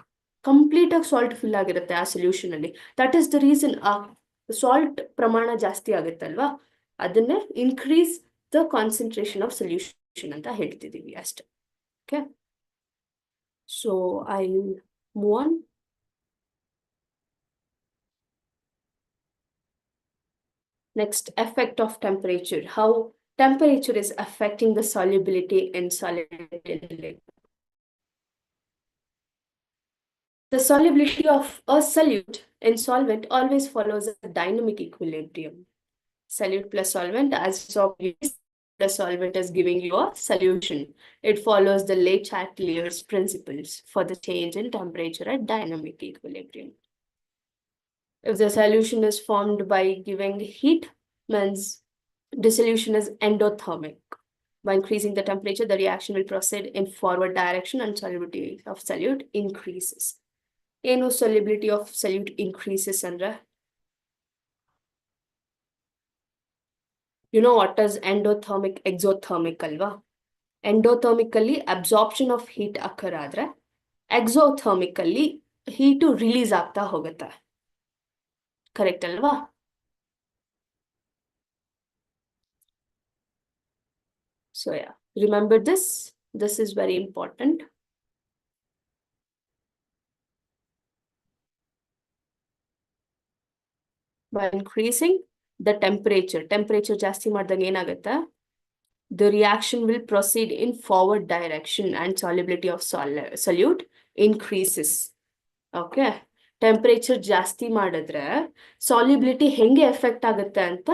complete ಆಗಿ salt fill ಆಗಿರುತ್ತೆ ಆ ಸೊಲ್ಯೂಷನ್ ಅಲ್ಲಿ. ದಟ್ ಇಸ್ ದ ರೀಸನ್ ಆ ಸಾಲ್ಟ್ ಪ್ರಮಾಣ ಜಾಸ್ತಿ ಆಗುತ್ತಲ್ವಾ, ಅದನ್ನೇ increase the concentration of solution ಅಂತ ಹೇಳ್ತಿದೀವಿ ಅಷ್ಟೇ. Okay, so I move on. Next, effect of temperature. How temperature is affecting the solubility in solid and liquid. The solubility of a solute in solvent always follows a dynamic equilibrium. Solute plus solvent, as obvious, the solvent is giving you a solution. It follows the Le Chatelier's principles for the change in temperature at dynamic equilibrium. If the solution is formed by giving heat, means dissolution is endothermic. By increasing the temperature, the reaction will proceed in forward direction and solubility of solute increases. ಏನು solubility of solute increases ಅಂದ್ರೆ, you know what is endothermic, exothermic ಅಲ್ವಾ? Endothermically absorption of heat occur ಆದ್ರೆ, exothermically heat release ಆಗ್ತಾ ಹೋಗುತ್ತೆ. Correct ಅಲ್ವಾ? So yeah, remember this. This is very important. By increasing the temperature ಜಾಸ್ತಿ ಮಾಡಿದಾಗ ಏನಾಗುತ್ತೆ? The reaction will proceed in forward direction and solubility of solute increases. Okay. Temperature ಜಾಸ್ತಿ ಮಾಡಿದ್ರೆ solubility ಹೆಂಗೆ effect ಆಗುತ್ತೆ ಅಂತ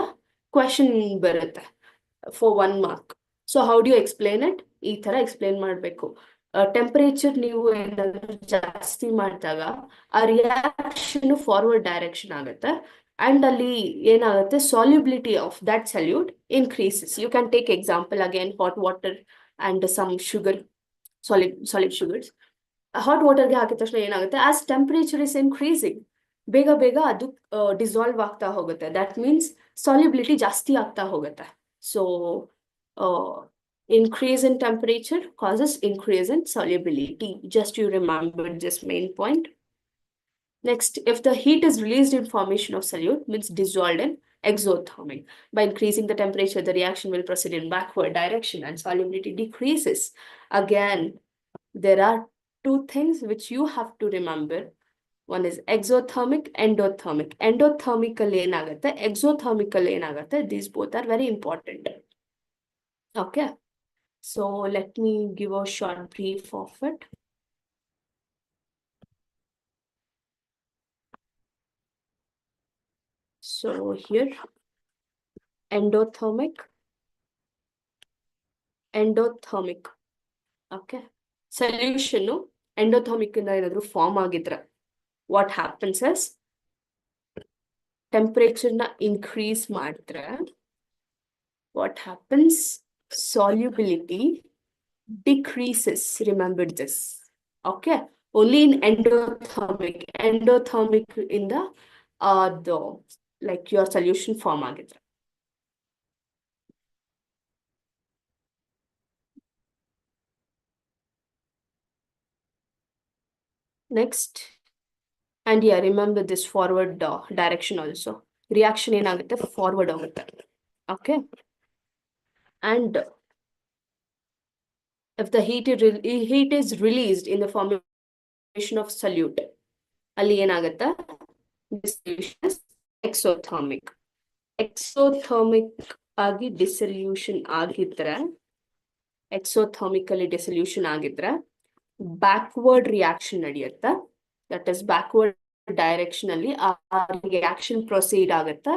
ಕ್ವೆಶನ್ ಬರುತ್ತೆ for 1 mark. So how do you explain it? ಈ ತರ ಎಕ್ಸ್ಪ್ಲೇನ್ ಮಾಡಬೇಕು. ಟೆಂಪರೇಚರ್ ನೀವು ಏನಾದ್ರು ಜಾಸ್ತಿ ಮಾಡಿದಾಗ ಆ ರಿಯಾಕ್ಷನ್ ಫಾರ್ವರ್ಡ್ ಡೈರೆಕ್ಷನ್ ಆಗುತ್ತೆ, and ಅಲ್ಲಿ ಏನಾಗುತ್ತೆ, solubility of that solute increases. You can take example again, hot water and some sugar, solid sugars. Hot water ಗೆ ಹಾಕಿದ ತಕ್ಷಣ ಏನಾಗುತ್ತೆ, as temperature is increasing, ಬೇಗ ಅದು ಡಿಸಾಲ್ವ್ ಆಗ್ತಾ ಹೋಗುತ್ತೆ. That means solubility ಜಾಸ್ತಿ ಆಗ್ತಾ ಹೋಗುತ್ತೆ. So increase in temperature causes increase in solubility. Just you remember this main point. Next, if the heat is released in formation of solute, means dissolved in exothermic. By increasing the temperature, the reaction will proceed in backward direction and solubility decreases. Again, there are two things which you have to remember. One is exothermic, endothermic. Endothermical ಏನಾಗುತ್ತೆ, exothermical ಏನಾಗುತ್ತೆ. These both are very important. Okay. So let me give a short brief of it. So here, endothermic, endothermic. Okay. Solution endothermic ಇಂದ ಏನಾದ್ರು form ಆಗಿದ್ರೆ what happens is temperature ನ increase ಮಾಡಿದ್ರೆ what happens, solubility decreases. Remember this. Okay. Only in endothermic. Endothermic in the like your solution form ಆಗಿದ್ರೆ. Next, and yeah, remember this forward direction also. Reaction ಏನಾಗುತ್ತೆ, forward ಆಗುತ್ತೆ. Okay. And if the heat is released in the formation of solute, ಅಲ್ಲಿ ಏನಾಗುತ್ತೆ, dissolution is exothermic. Exothermic ಆಗಿ dissolution ಆಗಿದ್ರೆ, exothermically dissolution ಆಗಿದ್ರೆ backward reaction ನಡೆಯುತ್ತೆ. That is backward direction ಅಲ್ಲಿ ಆ reaction proceed ಆಗುತ್ತೆ.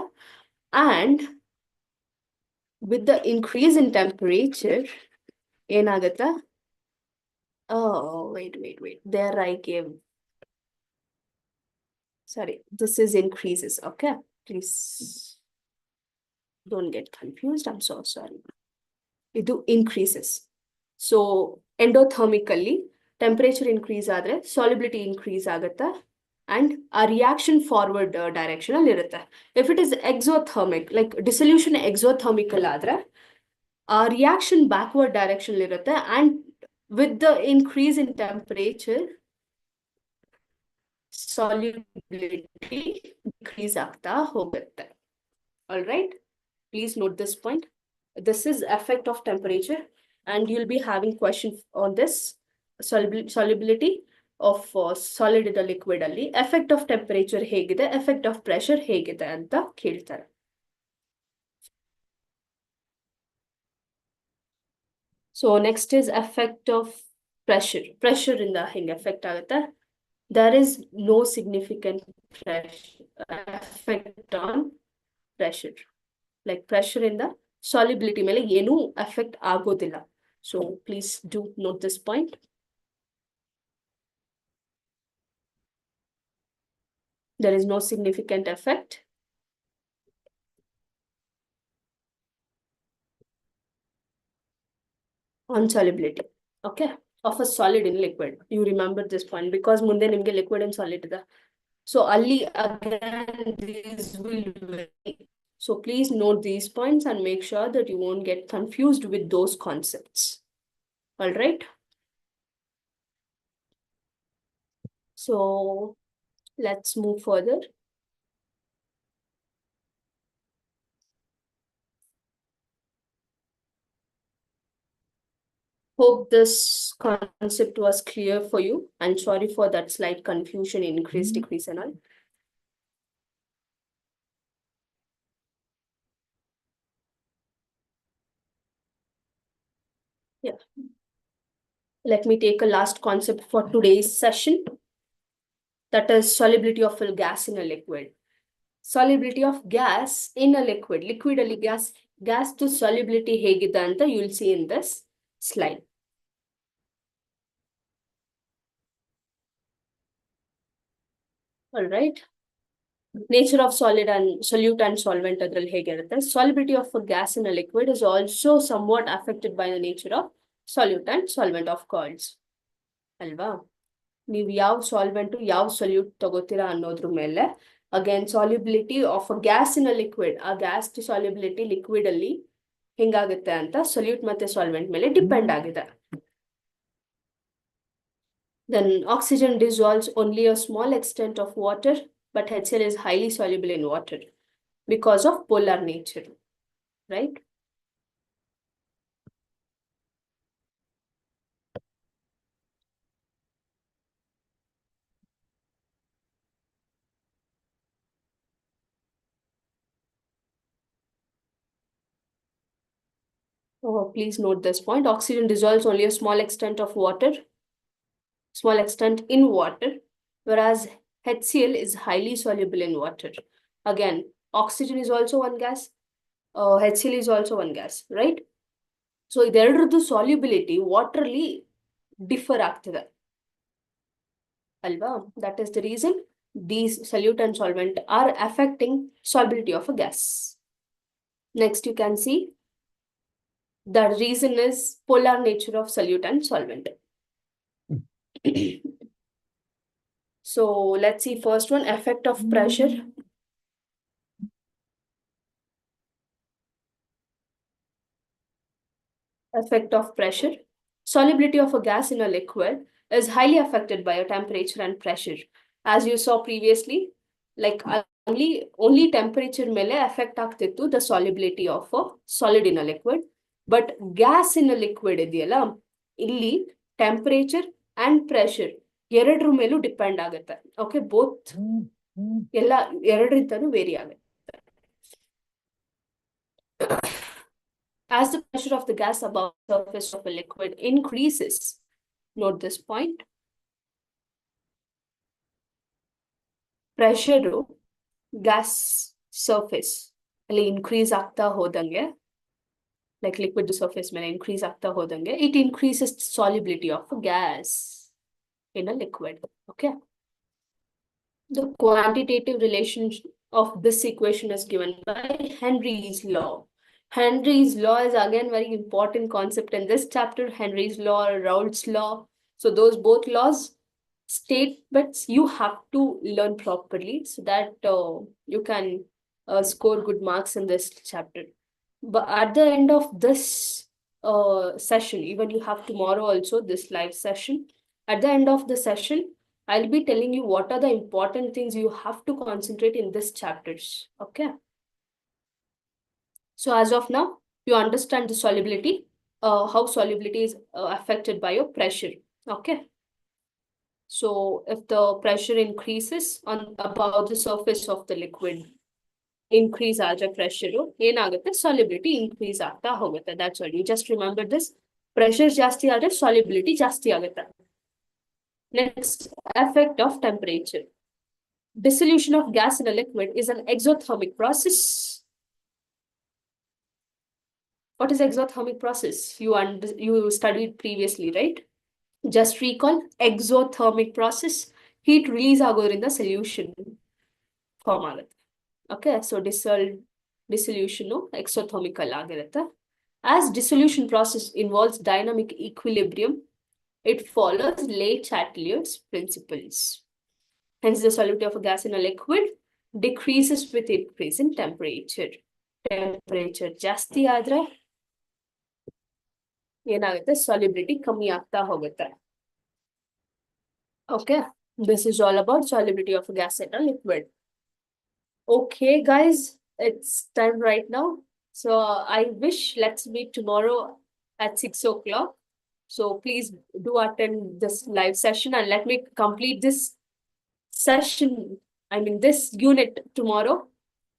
And with the increase in temperature, ಏನಾಗುತ್ತೆ, oh, wait. There I gave, sorry, this is increases. Okay, please don't get confused. I'm so sorry. Idu increases. So endothermically temperature increase ಆದ್ರೆ solubility increase ಆಗುತ್ತೆ and a reaction forward direction ಅಲ್ಲಿ ಇರುತ್ತೆ. If it is exothermic, like dissolution exothermical ಆದ್ರೆ a reaction backward direction ಅಲ್ಲಿ ಇರುತ್ತೆ and with the increase in temperature solubility decrease ಆಗ್ತಾ ಹೋಗುತ್ತೆ. All right, please note this point. This is effect of temperature and you'll be having questions on this solubility of solid in the liquid ಅಲ್ಲಿ effect of temperature ಹೇಗಿದೆ, effect of pressure ಹೇಗಿದೆ ಅಂತ ಕೇಳ್ತಾರೆ. So next is effect of pressure. Pressure ಇಂದ ಹೆಂಗೆ effect ಆಗುತ್ತೆ? There is no significant pressure effect on pressure. Like pressure ಇಂದ solubility ಮೇಲೆ ಏನೂ effect ಆಗೋದಿಲ್ಲ. So please do note this point. There is no significant effect on solubility, okay, of a solid in liquid. You remember this point because ಮುಂದೆ ನಿಮಗೆ liquid and solid ಇದೆ. So ಅಲ್ಲಿ again these will vary. So please note these points and make sure that you won't get confused with those concepts. All right. So let's move further. Hope this concept was clear for you and sorry for that slight confusion, increase, decrease and all. Yeah. Let me take a last concept for today's session. That is solubility of a gas in a liquid. Solubility of gas in a liquid. Liquid ali gas to solubility hegide anta you'll see in this slide. All right. Nature of solid and solute and solvent adರಲ್ಲಿ ಹೇಗಿರುತ್ತೆ. Solubility of a gas in a liquid is also somewhat affected by the nature of solute and solvent of course. ಅಲ್ವಾ? ನೀವು ಯಾವ solvent ಯಾವ solute ತಗೋತೀರಾ ಅನ್ನೋದ್ರ ಮೇಲೆ again solubility of a gas in a liquid, ಆ gas to solubility liquid ಅಲ್ಲಿ ಹೆಂಗಾಗುತ್ತೆ ಅಂತ solute ಮತ್ತೆ ಸಾಲ್ವೆಂಟ್ ಮೇಲೆ ಡಿಪೆಂಡ್ ಆಗಿದೆ. Then oxygen dissolves only a small extent of water, but HCl is highly soluble in water because of polar nature, right? Oh, please note this point. Oxygen dissolves only a small extent in water, whereas HCl is highly soluble in water. Again, oxygen is also one gas, HCl is also one gas, right? So ಇದೆರಡರದ್ದು solubility waterly differ ಆಗ್ತದೆ ಅಲ್ವಾ? That is the reason these solute and solvent are affecting solubility of a gas. Next, you can see the reason is polar nature of solute and solvent. So let's see first one, effect of pressure. Effect of pressure. Solubility of a gas in a liquid is highly affected by a temperature and pressure. As you saw previously, like only temperature ಮೇಲೆ affect ಆಗ್ತಿತ್ತು the solubility of a solid in a liquid. But gas in a liquid ಇದೆಯಲ್ಲ, ಇಲ್ಲಿ temperature and pressure ಎರಡರ ಮೇಲೂ depend ಆಗುತ್ತೆ. Okay, both ಎಲ್ಲ ಎರಡರಿಂದನೂ very ಆಗುತ್ತೆ. As the pressure of the gas above the surface of a liquid increases, note this point, pressure gas surface ಅಲ್ಲಿ increase ಆಗ್ತಾ ಹೋದಂಗೆ, like liquid surface ಮೇಲೆ increase ಆಗ್ತಾ ಹೋದಂಗೆ, it increases the solubility of a gas in a liquid. Okay. The quantitative relation of this equation is given by Henry's law. Henry's law is again very important concept in this chapter. Henry's law, Raoult's law. So those both laws statements you have to learn properly so that you can score good marks in this chapter. But at the end of this session, even you have tomorrow also this live session. At the end of the session, I'll be telling you what are the important things you have to concentrate in this chapters. Okay. So as of now, you understand the solubility, how solubility is affected by your pressure. Okay. So if the pressure increases on above the surface of the liquid, increase ಆದ್ರೆ pressure ಏನಾಗುತ್ತೆ, solubility increase ಆಗ್ತಾ ಹೋಗುತ್ತೆ. That's all. You just remember this. Pressure ಜಾಸ್ತಿ ಆದ್ರೆ solubility ಜಾಸ್ತಿ ಆಗುತ್ತೆ. Next, effect of temperature. Dissolution of gas in a liquid is an exothermic process. What is exothermic process? You studied previously, right? Just recall, exothermic process, heat release ಆಗೋದ್ರಿಂದ solution form ಆಗುತ್ತೆ. Okay, so dissolution exothermical ಆಗಿರುತ್ತೆ. As dissolution process involves dynamic equilibrium, it follows Le Chatelier's principles. Hence, the solubility of a gas in a liquid decreases with increase in temperature. Temperature ಜಾಸ್ತಿ ಆದ್ರೆ ಏನಾಗುತ್ತೆ, solubility ಕಮ್ಮಿ ಆಗ್ತಾ ಹೋಗುತ್ತೆ. Okay, this is all about solubility of a gas in a liquid. Okay, guys, it's time right now. So I wish let's meet tomorrow at 6 o'clock. So please do attend this live session and let me complete this session, this unit tomorrow.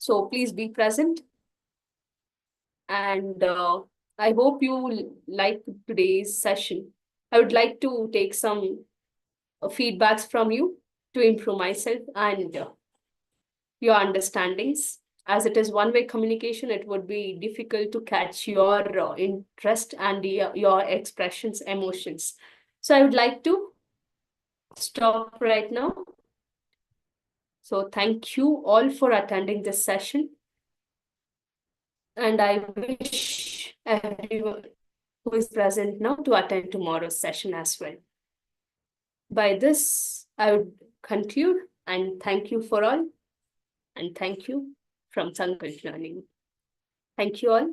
So please be present. And I hope you like today's session. I would like to take some feedbacks from you to improve myself and your understandings. As it is one-way communication, it would be difficult to catch your interest and your expressions, emotions. So I would like to stop right now. So thank you all for attending this session. And I wish everyone who is present now to attend tomorrow's session as well. By this, I would conclude and thank you for all. And thank you from Sankalp Learning. Thank you all.